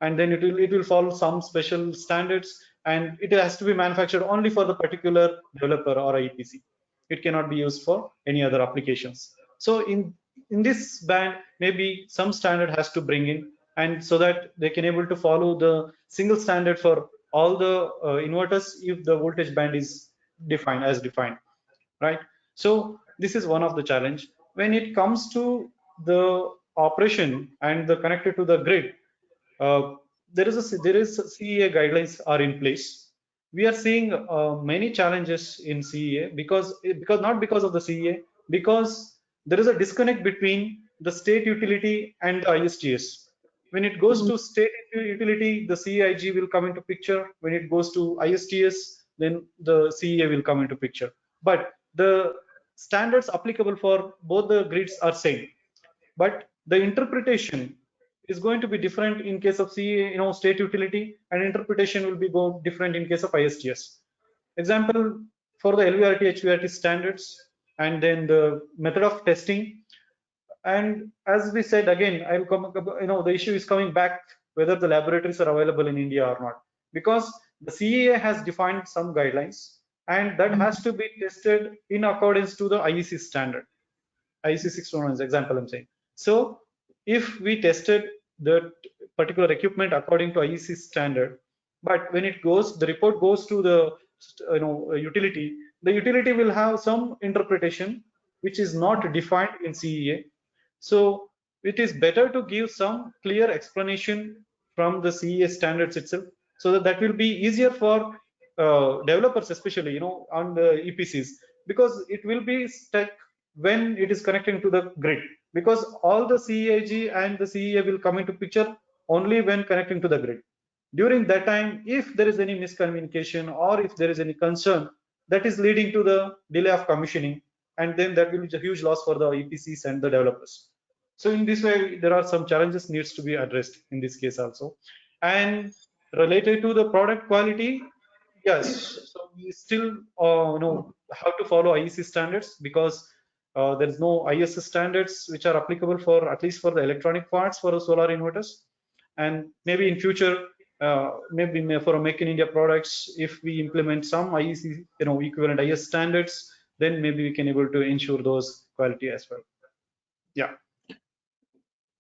and then it will follow some special standards, and it has to be manufactured only for the particular developer or EPC. It cannot be used for any other applications. So in this band, maybe some standard has to bring in, and so that they can able to follow the single standard for all the inverters if the voltage band is defined, right? So this is one of the challenge. When it comes to the operation and the connected to the grid, there is CEA guidelines are in place. We are seeing many challenges in CEA because not because of the CEA, because there is a disconnect between the state utility and the ISTS. When it goes to state utility, the CEIG will come into picture. When it goes to ISTS, then the CEA will come into picture. But the standards applicable for both the grids are same. But the interpretation is going to be different in case of CEA, state utility, and interpretation will be different in case of ISTS. Example, for the LVRT, HVRT standards, and then the method of testing. And as we said, again, I'll come, the issue is coming back whether the laboratories are available in India or not, because the CEA has defined some guidelines, and that has to be tested in accordance to the IEC standard. IEC 621 is example I'm saying. So if we tested the particular equipment according to IEC standard, but when it goes, the report goes to the utility, the utility will have some interpretation which is not defined in CEA. So it is better to give some clear explanation from the CEA standards itself, so that will be easier for developers, especially on the EPCs, because it will be stuck when it is connecting to the grid, because all the CEIG and the CEA will come into picture only when connecting to the grid. During that time, if there is any miscommunication or if there is any concern, that is leading to the delay of commissioning, and then that will be a huge loss for the EPCs and the developers. So in this way, there are some challenges needs to be addressed in this case also. And related to the product quality, yes, so we still have to follow IEC standards, because there is no IS standards which are applicable for, at least for the electronic parts for the solar inverters. And maybe in future, maybe for Make in India products, if we implement some IEC equivalent IS standards, then maybe we can able to ensure those quality as well. Yeah.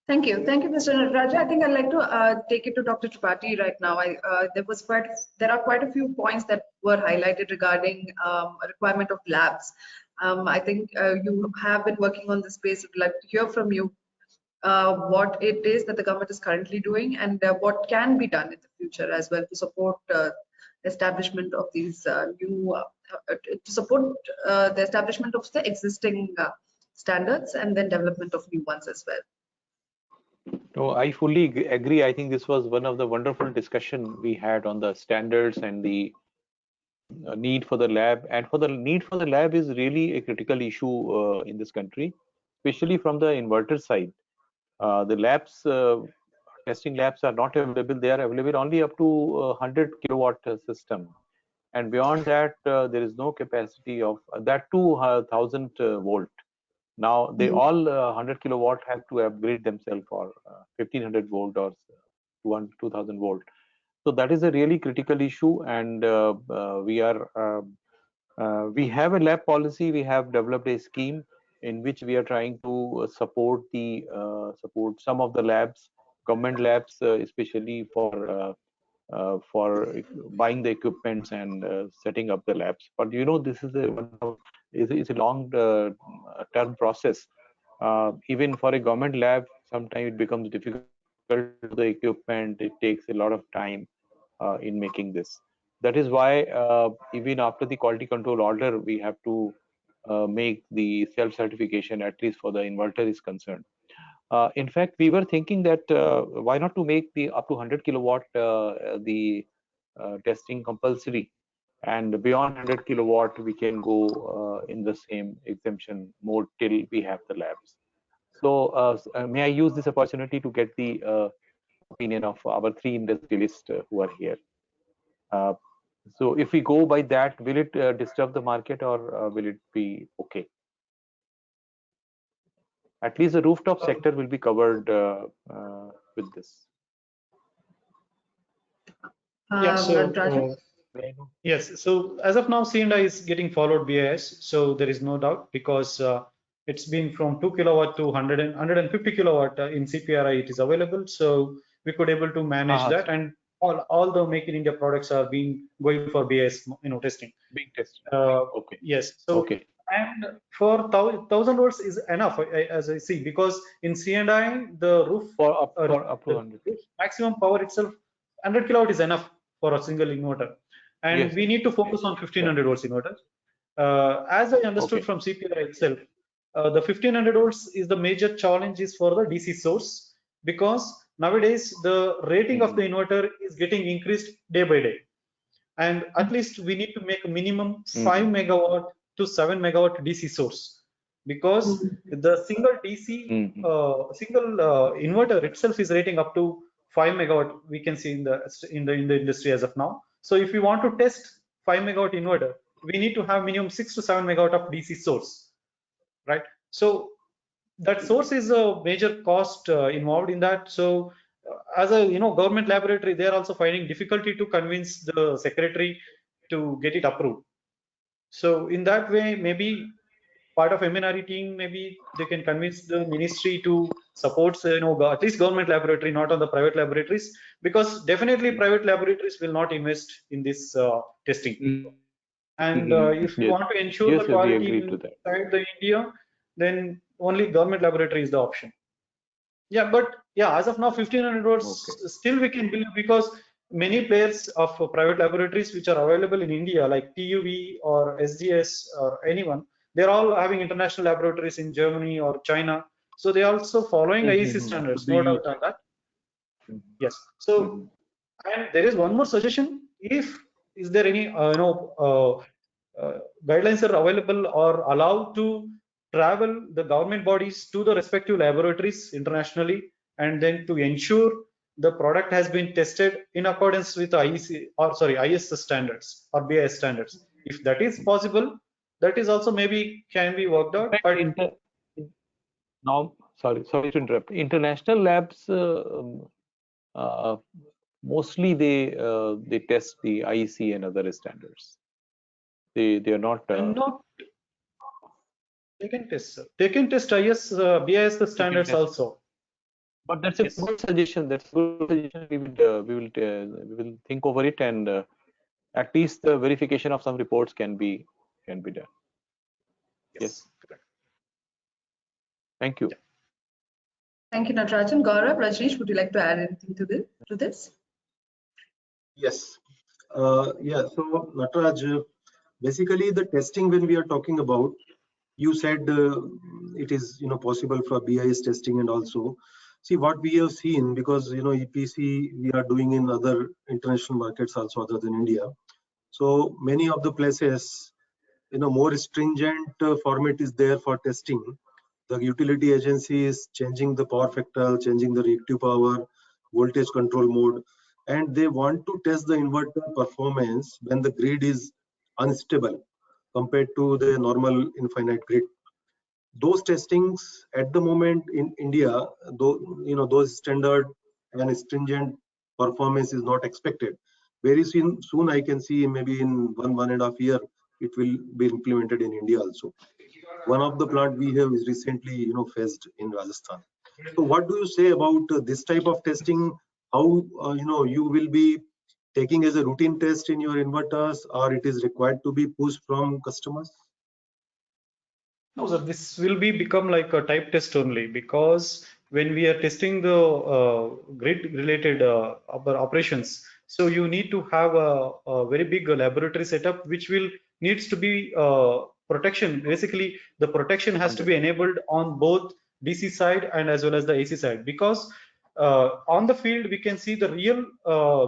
Thank you, Mr. Nataraja. I think I'd like to take it to Dr. Tripathi right now. There are quite a few points that were highlighted regarding a requirement of labs. I think you have been working on this space. I'd like to hear from you what it is that the government is currently doing, and what can be done in the future as well to support establishment of these to support the establishment of the existing standards, and then development of new ones as well. No, I fully agree. I think this was one of the wonderful discussion we had on the standards and the need for the lab. And for the need for the lab is really a critical issue in this country, especially from the inverter side. The labs, testing labs are not available. They are available only up to 100 kilowatt system. And beyond that, there is no capacity of that 2000 volt. Now they all 100 kilowatt have to upgrade themselves for 1500 volt or 2000 volt. So that is a really critical issue, and we have a lab policy. We have developed a scheme in which we are trying to support some of the labs, government labs, especially for buying the equipments and setting up the labs. But this is a long term process. Even for a government lab, sometimes it becomes difficult. The equipment, it takes a lot of time in making this. That is why even after the quality control order, we have to make the self-certification, at least for the inverter is concerned. In fact, we were thinking that why not to make the up to 100 kilowatt the testing compulsory, and beyond 100 kilowatt we can go in the same exemption mode till we have the labs. So may I use this opportunity to get the opinion of our three industrialists who are here. So if we go by that, will it disturb the market, or will it be okay? At least the rooftop sector will be covered with this. Yeah, so yes, so as of now, C&I is getting followed BIS, so there is no doubt, because it's been from 2 kilowatt to 150 kilowatt in CPRI it is available, so we could able to manage that, and all the Make in India products are going for BIS testing. Being tested. Okay. Yes. So okay. And for 1000 volts is enough, as I see, because in C&I the roof for up to 100 maximum power itself 100 kilowatt is enough for a single inverter, and yes, we need to focus on 1500 volts inverters. As I understood from CPRI itself, the 1500 volts is the major challenge is for the DC source, because nowadays the rating of the inverter is getting increased day by day, and at least we need to make a minimum 5 megawatt to 7 megawatt DC source, because the single DC inverter itself is rating up to 5 megawatt. We can see in the industry as of now. So if we want to test 5 megawatt inverter, we need to have minimum 6 to 7 megawatt of DC source, right? So that source is a major cost involved in that. So as a government laboratory, they are also finding difficulty to convince the secretary to get it approved. So in that way, maybe part of MNRE team, maybe they can convince the ministry to support at least government laboratory, not on the private laboratories, because definitely private laboratories will not invest in this testing. And if we want to ensure the quality inside the India, then only government laboratory is the option. Yeah, but yeah, as of now, 1500 watts still we can believe, because many players of private laboratories which are available in India, like TUV or SGS or anyone, they're all having international laboratories in Germany or China. So they are also following IEC standards, no doubt on that. Yes. So, and there is one more suggestion. Is there any guidelines are available or allowed to travel the government bodies to the respective laboratories internationally, and then to ensure the product has been tested in accordance with IS standards or BIS standards. If that is possible, that is also maybe can be worked out. But now, sorry to interrupt. International labs mostly they test the IEC and other standards. They are not. They can test. They can test IS BIS standards also. But that's a good suggestion. That's a good suggestion. We will think over it, and at least the verification of some reports can be done. Yes. Thank you. Yeah. Thank you, Natarajan. Gaurav, Rajneesh, would you like to add anything to this? Yes. Yeah. So Nataraj, basically the testing when we are talking about, you said it is possible for BIS testing, and also see what we have seen, because EPC we are doing in other international markets also other than India. So many of the places more stringent format is there for testing. The utility agency is changing the power factor, changing the reactive power, voltage control mode, and they want to test the inverter performance when the grid is unstable compared to the normal infinite grid. Those testings at the moment in India, though those standard and stringent performance is not expected. Very soon I can see maybe in 1.5 years it will be implemented in India also. One of the plant we have is recently phased in Rajasthan. So what do you say about this type of testing? How you will be taking as a routine test in your inverters, or it is required to be pushed from customers? No, sir, this will become like a type test only, because when we are testing the grid related operations, so you need to have a very big laboratory setup which needs to be protection. Basically, the protection has to be enabled on both DC side and as well as the AC side, because on the field we can see the real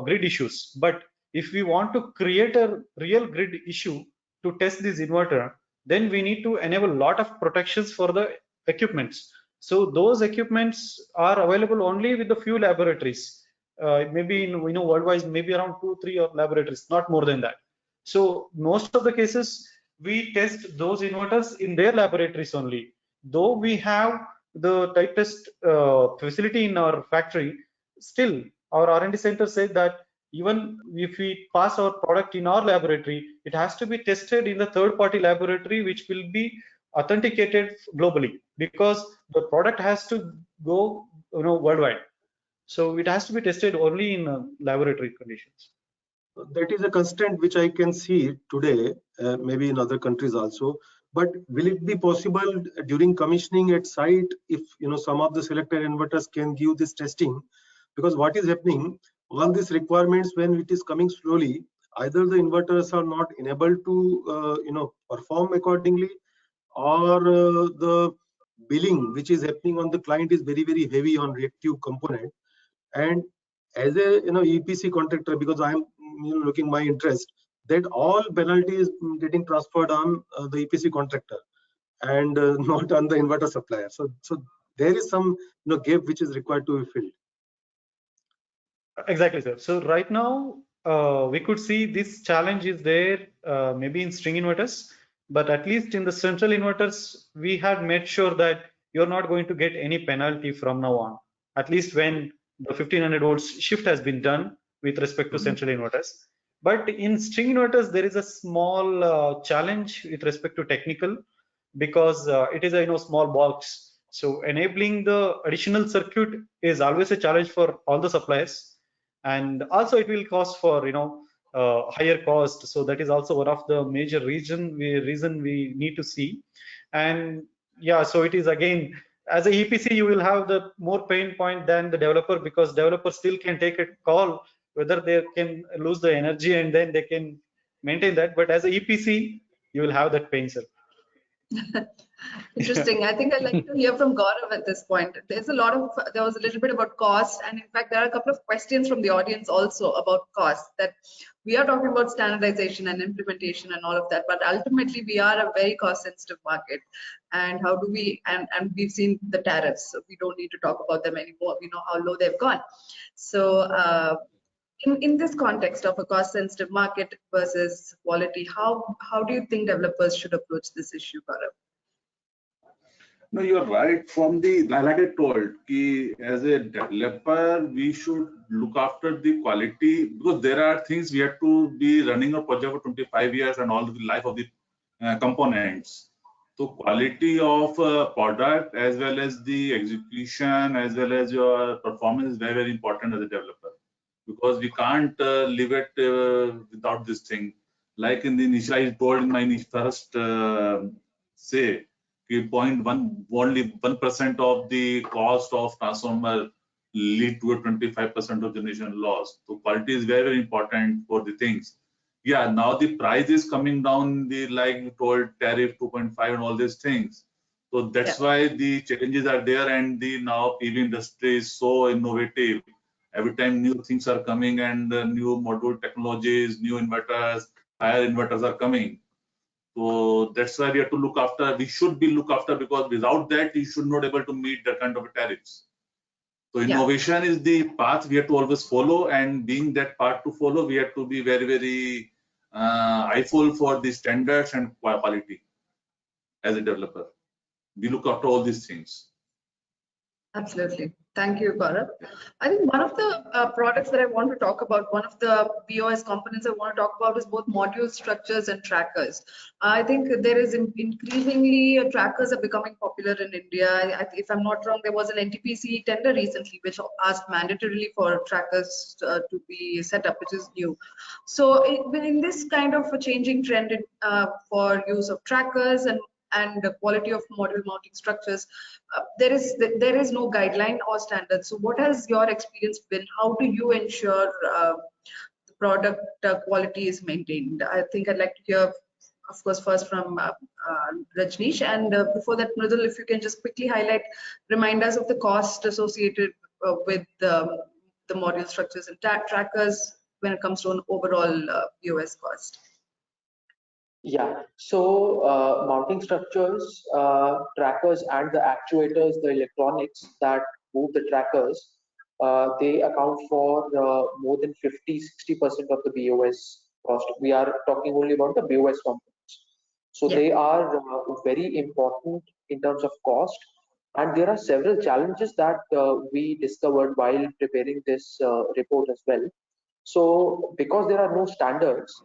grid issues. But if we want to create a real grid issue to test this inverter, then we need to enable a lot of protections for the equipments. So those equipments are available only with the few laboratories. Maybe in worldwide, maybe around 2-3 laboratories, not more than that. So most of the cases we test those inverters in their laboratories only. Though we have the type test facility in our factory, still our R&D center said that even if we pass our product in our laboratory, it has to be tested in the third-party laboratory, which will be authenticated globally, because the product has to go worldwide. So it has to be tested only in laboratory conditions. That is a constraint which I can see today, maybe in other countries also. But will it be possible during commissioning at site if some of the selected inverters can give this testing? Because what is happening, all these requirements, when it is coming slowly, either the inverters are not enabled to perform accordingly, or the billing which is happening on the client is very, very heavy on reactive component, And as a EPC contractor, because I'm looking my interest, that all penalty is getting transferred on the EPC contractor and not on the inverter supplier. So there is some gap which is required to be filled. Exactly, sir. So right now, we could see this challenge is there maybe in string inverters, but at least in the central inverters, we had made sure that you're not going to get any penalty from now on, at least when the 1500 volts shift has been done with respect to central inverters. But in string inverters, there is a small challenge with respect to technical, because it is a small box. So enabling the additional circuit is always a challenge for all the suppliers, and also it will cost for higher cost. So that is also one of the major reason we need to see. And yeah, so it is again, as a EPC you will have the more pain point than the developer, because developer still can take a call whether they can lose the energy and then they can maintain that, but as a EPC you will have that pain, sir. Interesting. I think I'd like to hear from Gaurav at this point. There was a little bit about cost, and in fact, there are a couple of questions from the audience also about cost. That we are talking about standardization and implementation and all of that, but ultimately we are a very cost-sensitive market. And how do we? And we've seen the tariffs, so we don't need to talk about them anymore. We know how low they've gone. So. In this context of a cost-sensitive market versus quality, how do you think developers should approach this issue, Gaurav? No, you're right. Like I told, as a developer, we should look after the quality, because there are things we have to be running a project for 25 years and all the life of the components. So quality of product as well as the execution as well as your performance is very, very important as a developer, because we can't live it without this thing. Like in the initial, I told in my first say, 0.1 only 1% of the cost of transformer lead to a 25% of generation loss. So quality is very, very important for the things. Yeah, now the price is coming down, like you told, tariff 2.5 and all these things. So that's why the challenges are there, and the now PV industry is so innovative. Every time new things are coming and new module technologies, new inverters, higher inverters are coming. So that's why we have to look after. We should be look after, because without that, you should not able to meet that kind of tariffs. So innovation is the path we have to always follow, and being that path to follow, we have to be very, very eyeful for the standards and quality as a developer. We look after all these things. Absolutely. Thank you, Gaurav. I think one of the products that I want to talk about, one of the BOS components I want to talk about is both module structures and trackers. I think there is increasingly trackers are becoming popular in India. If I'm not wrong, there was an NTPC tender recently which asked mandatorily for trackers to be set up, which is new. So in this kind of a changing trend for use of trackers and the quality of module mounting structures, there is no guideline or standard. So what has your experience been? How do you ensure the product quality is maintained? I think I'd like to hear, of course, first from Rajneesh, and before that, Mridul, if you can just quickly remind us of the cost associated with the module structures and trackers when it comes to an overall BOS cost. Yeah, so mounting structures, trackers, and the actuators, the electronics that move the trackers, they account for more than 50-60% of the BOS cost. We are talking only about the BOS components. So they are very important in terms of cost. And there are several challenges that we discovered while preparing this report as well. So because there are no standards,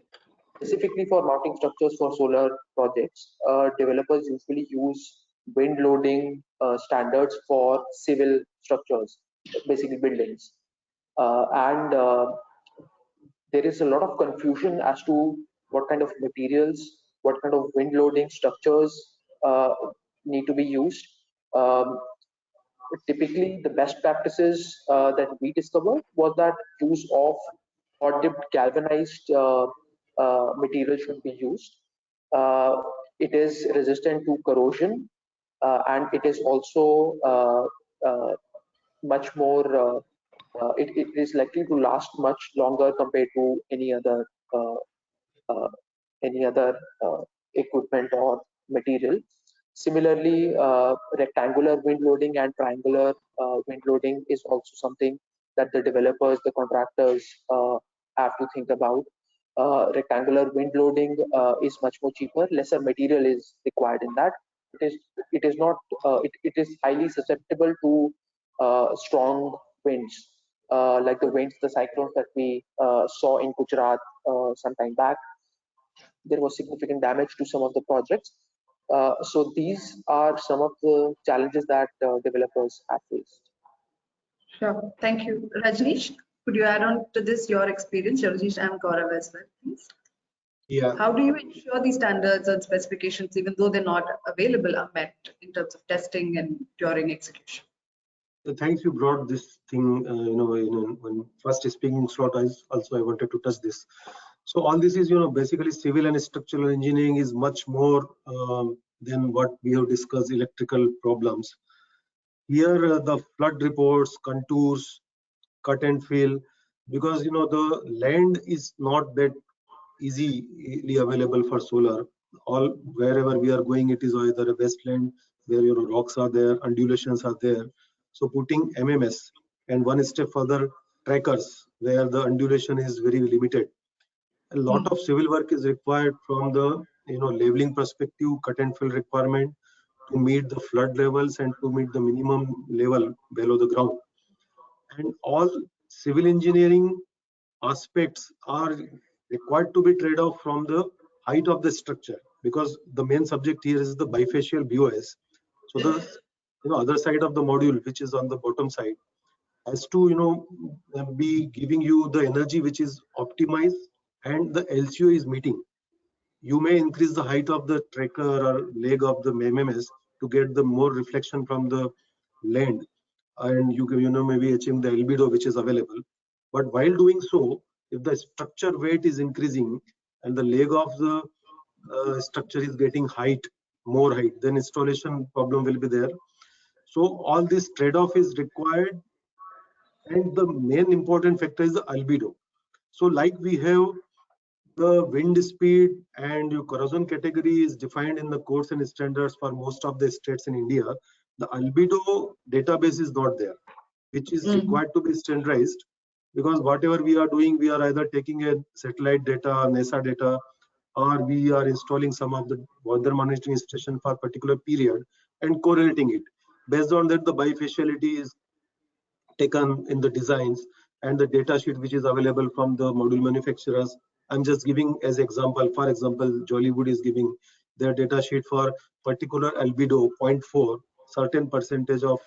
specifically for mounting structures for solar projects, developers usually use wind loading standards for civil structures, basically buildings. And there is a lot of confusion as to what kind of materials, what kind of wind loading structures need to be used. Um, Typically, the best practices that we discovered was that use of hot dipped galvanized material should be used. Uh, it is resistant to corrosion, and it is also much more it is likely to last much longer compared to uh, uh, any other equipment or material. Similarly, rectangular wind loading and triangular wind loading is also something that the developers, the contractors have to think about. Rectangular wind loading is much more cheaper. Lesser material is required in that. It is not. It is highly susceptible to strong winds, like the winds, the cyclones that we saw in Gujarat some time back. There was significant damage to some of the projects. So these are some of the challenges that developers have faced. Sure. Thank you. Rajneesh, could you add on to this your experience, Rajneesh and Gaurav as well, please? Yeah. How do you ensure these standards and specifications, even though they're not available, are met in terms of testing and during execution? Thanks, you brought this thing, when first speaking slot, I wanted to touch this. So all this is, basically civil and structural engineering is much more than what we have discussed, electrical problems. Here, the flood reports, contours, cut and fill, because, the land is not that easily available for solar. Wherever we are going, it is either a wasteland where rocks are there, undulations are there. So putting MMS and one step further, trackers where the undulation is very limited. A lot of civil work is required from the leveling perspective, cut and fill requirement to meet the flood levels and to meet the minimum level below the ground. And all civil engineering aspects are required to be trade off from the height of the structure, because the main subject here is the bifacial BOS. So the other side of the module, which is on the bottom side, has to be giving you the energy which is optimized and the LCO is meeting. You may increase the height of the tracker or leg of the MMS to get the more reflection from the land, and you can maybe achieve the albedo which is available. But while doing so, if the structure weight is increasing and the leg of the structure is getting more height, then installation problem will be there. So all this trade-off is required, and the main important factor is the albedo. So like we have the wind speed and your corrosion category is defined in the codes and standards for most of the states in India. The albedo database is not there, which is required to be standardized, because whatever we are doing, we are either taking a satellite data, NASA data, or we are installing some of the weather monitoring station for a particular period and correlating it. Based on that, the bifaciality is taken in the designs and the data sheet which is available from the module manufacturers. I'm just giving as example. For example, Jollywood is giving their data sheet for particular albedo 0.4, certain percentage of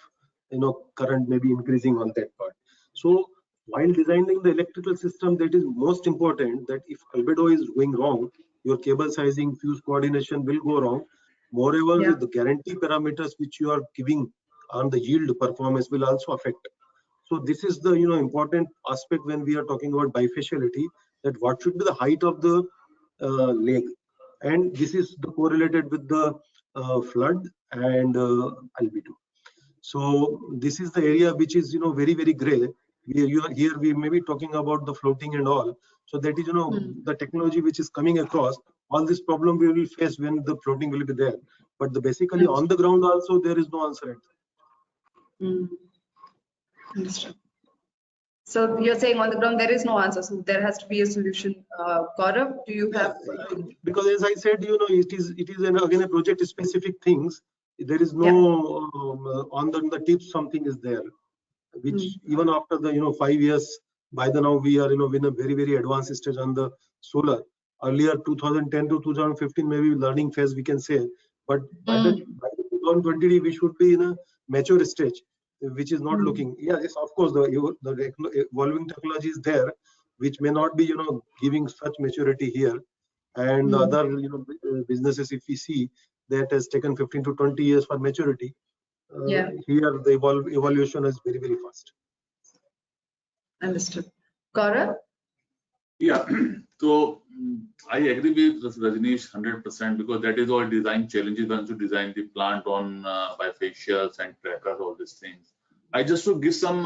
current may be increasing on that part. So while designing the electrical system, that is most important, that if albedo is going wrong, your cable sizing, fuse coordination will go wrong. Moreover, the guarantee parameters which you are giving on the yield performance will also affect. So this is the important aspect when we are talking about bifaciality, that what should be the height of the leg, and this is correlated with the flood and albedo. So this is the area which is very gray. Here we may be talking about the floating and all. So that is the technology which is coming across. All this problem we will face when the floating will be there. But basically on the ground also there is no answer. Understood. So you're saying on the ground there is no answer, so there has to be a solution. Gaurav, do you have? Because as I said, it is again a project specific things. There is no on the tips something is there, which even after the 5 years, by the now we are in a very advanced stage on the solar. Earlier 2010 to 2015 maybe learning phase we can say, but by the 2020 we should be in a mature stage, which is not looking. Yes, of course the evolving technology is there, which may not be giving such maturity here, and other businesses, if we see, that has taken 15 to 20 years for maturity. Here the evaluation is very fast. Understood. Gaurav? Yeah, so I agree with Rajneesh 100%, because that is all design challenges once you design the plant on bifacials and trackers, all these things. I just to give some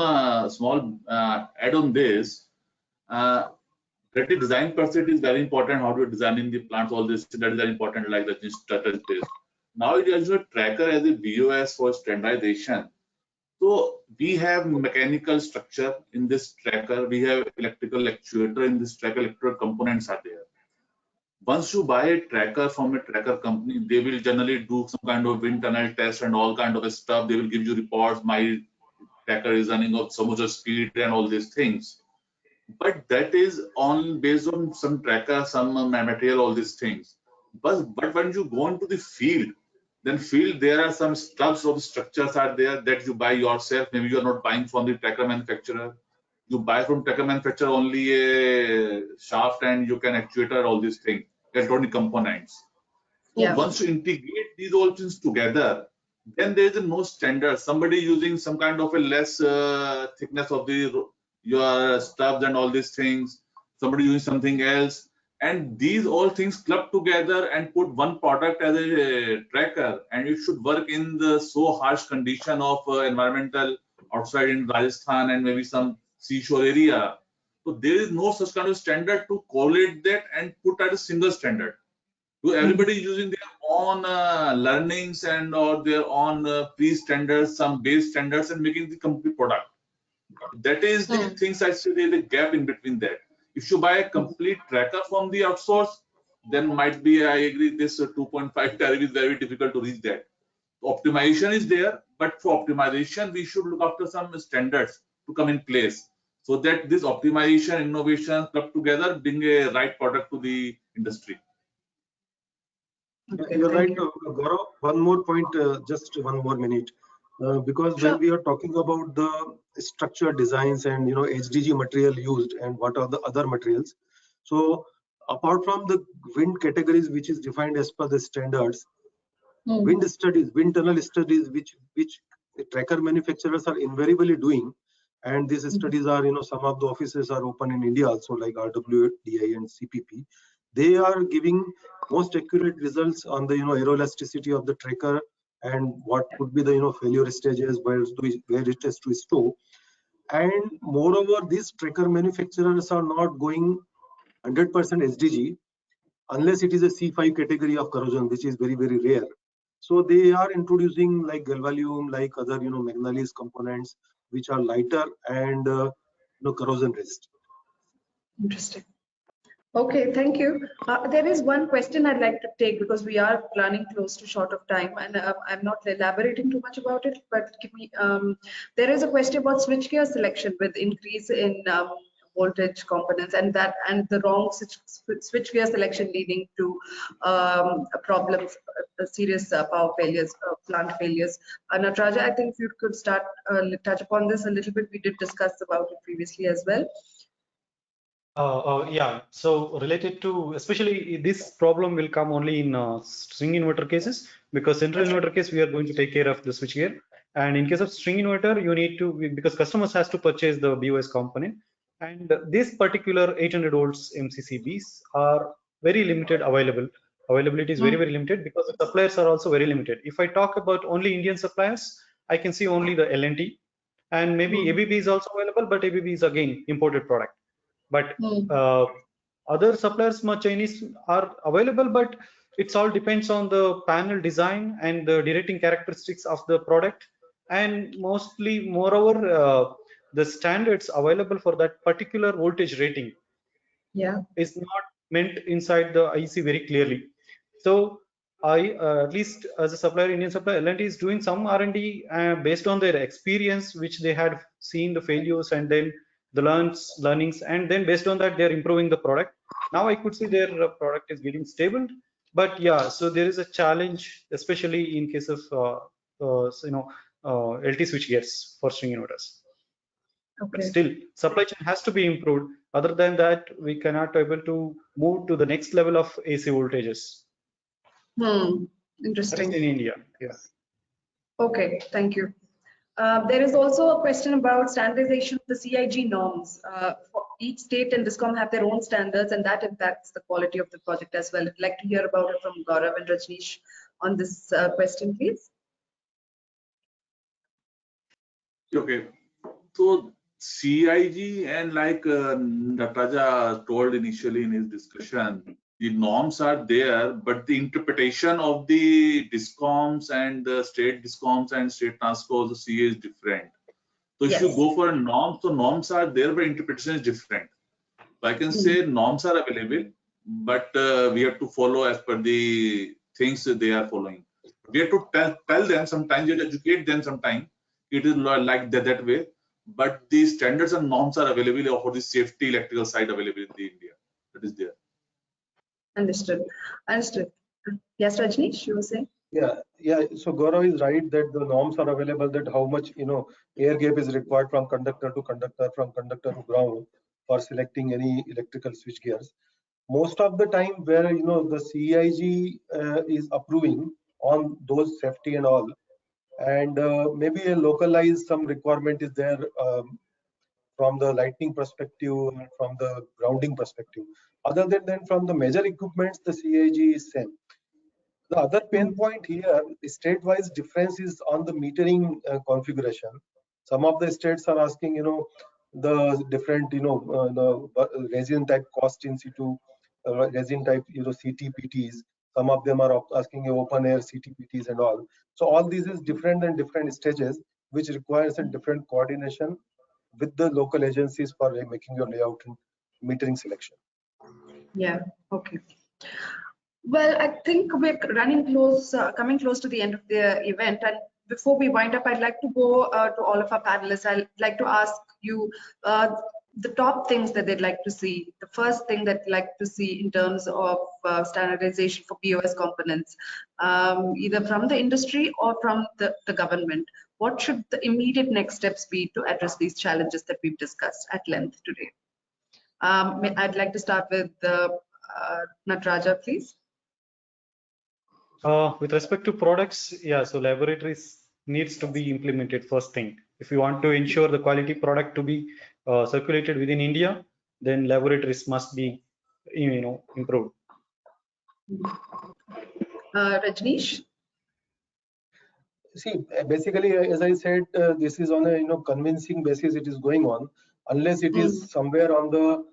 small add on this. Creative design per se is very important. How to design in the plants, all this that is very important, like the strategy is. Now it is a tracker as a BOS for standardization. So we have mechanical structure in this tracker. We have electrical actuator in this tracker. Electrical components are there. Once you buy a tracker from a tracker company, they will generally do some kind of wind tunnel test and all kind of stuff. They will give you reports. My tracker is running at so much of speed and all these things. But that is on based on some tracker, some material, all these things. But when you go into the field, then field there are some stubs of structures are there that you buy yourself. Maybe you are not buying from the tracker manufacturer. You buy from tracker manufacturer only a shaft and you can actuator all these things, electronic components. So Yeah. once you integrate these all things together, then there is no standard. Somebody using some kind of a less thickness of the your stuffs and all these things. Somebody using something else, and these all things club together and put one product as a tracker, and it should work in the so harsh condition of environmental outside in Rajasthan and maybe some seashore area. So there is no such kind of standard to correlate that and put at a single standard. So everybody is using their own learnings and or their own pre-standards, some base standards, and making the complete product. That is the things I say there's a gap in between that. If you buy a complete tracker from the outsource, then might be, I agree, this 2.5 tariff is very difficult to reach that. Optimization is there, but for optimization, we should look after some standards to come in place so that this optimization, innovation club together bring a right product to the industry. Okay, You're right, thank you. Gaurav. One more point, just one more minute, because Sure. when we are talking about the structure designs and HDG material used and what are the other materials, so apart from the wind categories which is defined as per the standards, wind studies, wind tunnel studies, which the tracker manufacturers are invariably doing, and these studies are some of the offices are open in India also, like RWDI and CPP. They are giving most accurate results on the aeroelasticity of the tracker and what could be the failure stages where it has to stow. And moreover, these tracker manufacturers are not going 100% SDG unless it is a C5 category of corrosion, which is very, very rare. So they are introducing like galvalume, like other manganese components which are lighter and corrosion resistant. Interesting. Okay, thank you. There is one question I'd like to take because we are running close to short of time, and I'm not elaborating too much about it. But give me, there is a question about switchgear selection with increase in voltage components, and the wrong switchgear selection leading to problems, serious power failures, plant failures. Nataraja, I think you could start touch upon this a little bit. We did discuss about it previously as well. Yeah, so related to, especially this problem will come only in string inverter cases, because central inverter case we are going to take care of the switchgear, and in case of string inverter you need to, because customers has to purchase the BOS component, and this particular 800 volts MCCBs are very limited availability is very limited because the suppliers are also very limited. If I talk about only Indian suppliers, I can see only the L&T, and maybe ABB is also available, but ABB is again imported product. But other suppliers, Chinese, are available, but it's all depends on the panel design and the directing characteristics of the product, and mostly, moreover, the standards available for that particular voltage rating is not meant inside the IEC very clearly. So at least as a supplier, Indian supplier, L&T is doing some R&D based on their experience, which they had seen the failures and then the learnings, and then based on that they're improving the product. Now I could see their product is getting stable, but yeah, so there is a challenge, especially in case of LT switch gears for string inverters. But still, supply chain has to be improved. Other than that, we cannot able to move to the next level of AC voltages. Interesting. In India, yeah. Okay, thank you. There is also a question about standardization of the Cig norms. For each state and DISCOM have their own standards, and that impacts the quality of the project as well. I'd like to hear about it from Gaurav and Rajneesh on this question, please. Okay. So CIG and like Nataraja told initially in his discussion, the norms are there, but the interpretation of the discoms and the state discoms and state transcos, the CA is different. So if you Yes. go for a norm, so norms are there, but interpretation is different. So I can say norms are available, but we have to follow as per the things that they are following. We have to tell them sometimes, you have to educate them sometimes. It is like that way. But the standards and norms are available for the safety electrical side available in the India. That is there. Understood. Understood. Yes, Rajneesh, you were saying? Yeah. So Gaurav is right that the norms are available, that how much air gap is required from conductor to conductor, from conductor to ground for selecting any electrical switch gears. Most of the time, where the CIG is approving on those safety and all, and maybe a localized some requirement is there from the lighting perspective and from the grounding perspective. Other than that, from the major equipments, the CIG is same. The other pain point here, state-wise difference is on the metering configuration. Some of the states are asking, the different, the resin type cost in situ, resin type, CTPTs. Some of them are asking open air CTPTs and all. So all these is different and different stages, which requires a different coordination with the local agencies for making your layout and metering selection. Yeah. Okay. Well, I think we're running close, coming close to the end of the event. And before we wind up, I'd like to go to all of our panelists. I'd like to ask you the top things that they'd like to see. The first thing that they'd like to see in terms of standardization for BOS components, either from the industry or from the government. What should the immediate next steps be to address these challenges that we've discussed at length today? I'd like to start with Nataraja, please. With respect to products, yeah, so laboratories needs to be implemented first thing. If you want to ensure the quality product to be circulated within India, then laboratories must be, improved. Rajneesh? See, basically, as I said, this is on a convincing basis. It is going on, unless it is somewhere on the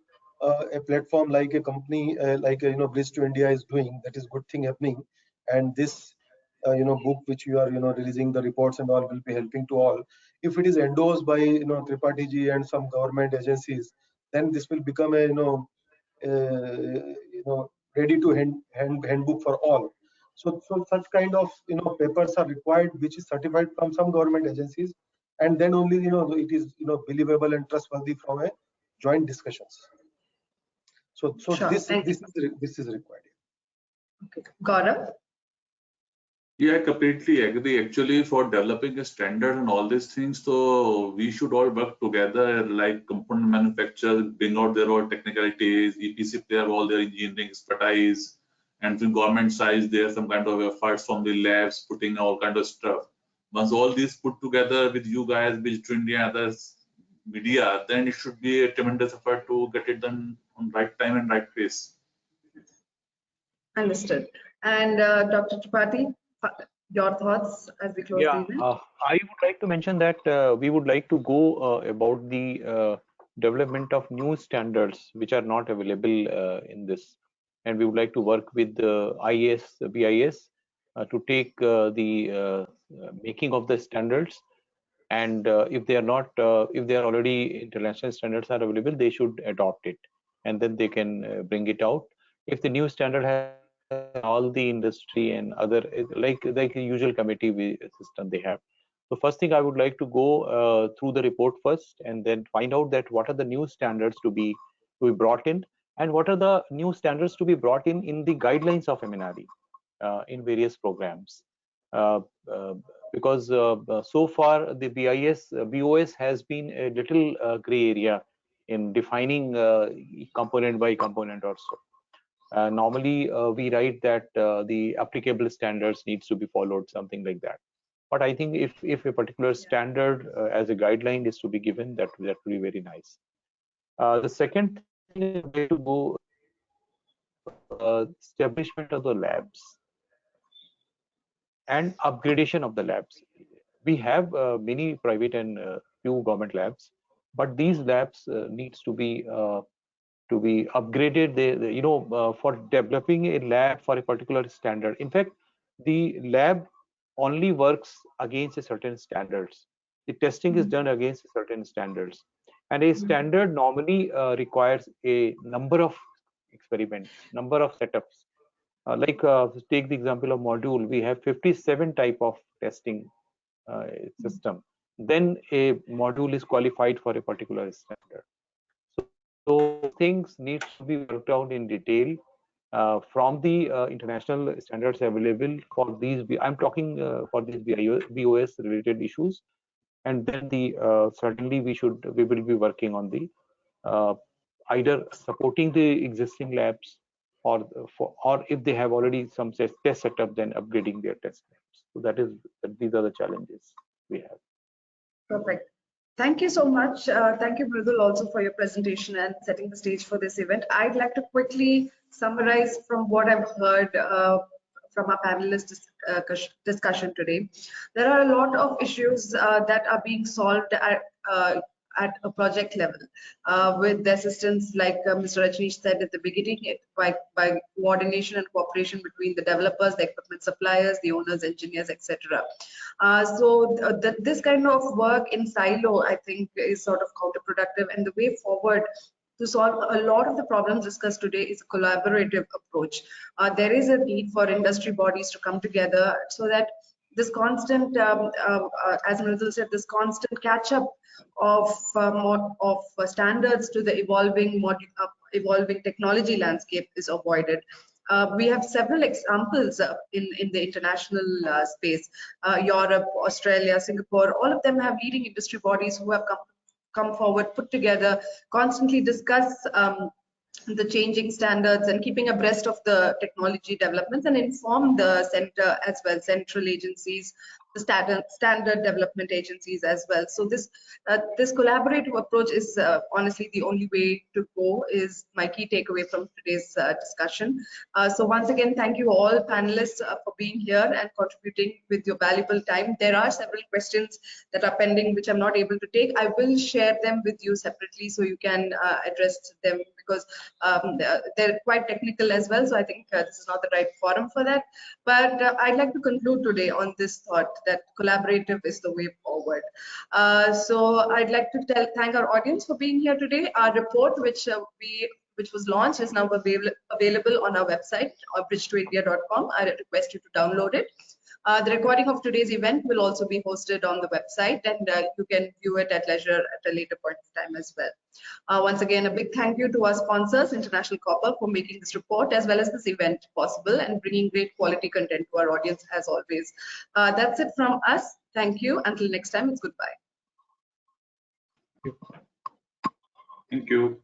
a platform like a company like Bridge to India is doing. That is good thing happening, and this book which you are releasing the reports and all will be helping to all. If it is endorsed by Tripathi ji and some government agencies, then this will become a ready to handbook for all. So such kind of papers are required, which is certified from some government agencies, and then only it is believable and trustworthy from a joint discussions. So Sure, this is required. Okay. Gaurav? Yeah, I completely agree. Actually, for developing a standard and all these things, so we should all work together, like component manufacturers, bring out their own technicalities, EPC player, all their engineering expertise, and from government side, there's some kind of efforts from the labs, putting all kind of stuff. Once all these put together with you guys, with India and others, media, then it should be a tremendous effort to get it done on right time and right pace. Understood. And Dr. Tripathi, your thoughts as we close the event? I would like to mention that we would like to go about the development of new standards which are not available in this, and we would like to work with the BIS to take the making of the standards, and if they are not, if they are already international standards are available, they should adopt it, and then they can bring it out. If the new standard has all the industry and other like a usual committee system they have. So first thing I would like to go through the report first, and then find out that what are the new standards to be brought in, and what are the new standards to be brought in the guidelines of MNRE in various programs. Because so far the BOS has been a little gray area in defining component by component or so. Normally we write that the applicable standards needs to be followed, something like that. But I think if a particular standard as a guideline is to be given, that would be very nice. The second thing is to go establishment of the labs and upgradation of the labs. We have many private and few government labs, but these labs needs to be upgraded. For developing a lab for a particular standard. In fact, the lab only works against a certain standards. The testing is done against certain standards, and a standard normally requires a number of experiments, number of setups. Take the example of module. We have 57 type of testing system. Then a module is qualified for a particular standard. So things needs to be worked out in detail from the international standards available for these. I'm talking for these BOS related issues, and then certainly we will be working on the either supporting the existing labs or if they have already some test setup, then upgrading their test labs. So these are the challenges we have. Perfect. Thank you so much. Thank you, Mridul, also for your presentation and setting the stage for this event. I'd like to quickly summarize from what I've heard from our panelists discussion today. There are a lot of issues that are being solved at a project level with the assistance, like Mr. Rajneesh said at the beginning, by coordination and cooperation between the developers, the equipment suppliers, the owners, engineers, etc. This kind of work in silo, I think, is sort of counterproductive, and the way forward to solve a lot of the problems discussed today is a collaborative approach. There is a need for industry bodies to come together so that this constant, as Mridul said, this constant catch-up of standards to the evolving technology landscape is avoided. We have several examples in the international space. Europe, Australia, Singapore, all of them have leading industry bodies who have come forward, put together, constantly discuss the changing standards and keeping abreast of the technology developments, and inform the center as well, central agencies, the standard development agencies as well. So this collaborative approach is honestly the only way to go, is my key takeaway from today's discussion. So once again, thank you all panelists for being here and contributing with your valuable time. There are several questions that are pending which I'm not able to take. I will share them with you separately so you can address them, because they're quite technical as well. So I think this is not the right forum for that. But I'd like to conclude today on this thought that collaborative is the way forward. So I'd like to thank our audience for being here today. Our report, which was launched, is now available on our website, bridge2india.com. I request you to download it. The recording of today's event will also be hosted on the website, and you can view it at leisure at a later point of time as well. Once again, a big thank you to our sponsors, International Copper, for making this report as well as this event possible and bringing great quality content to our audience as always. That's it from us. Thank you. Until next time, it's goodbye. Thank you.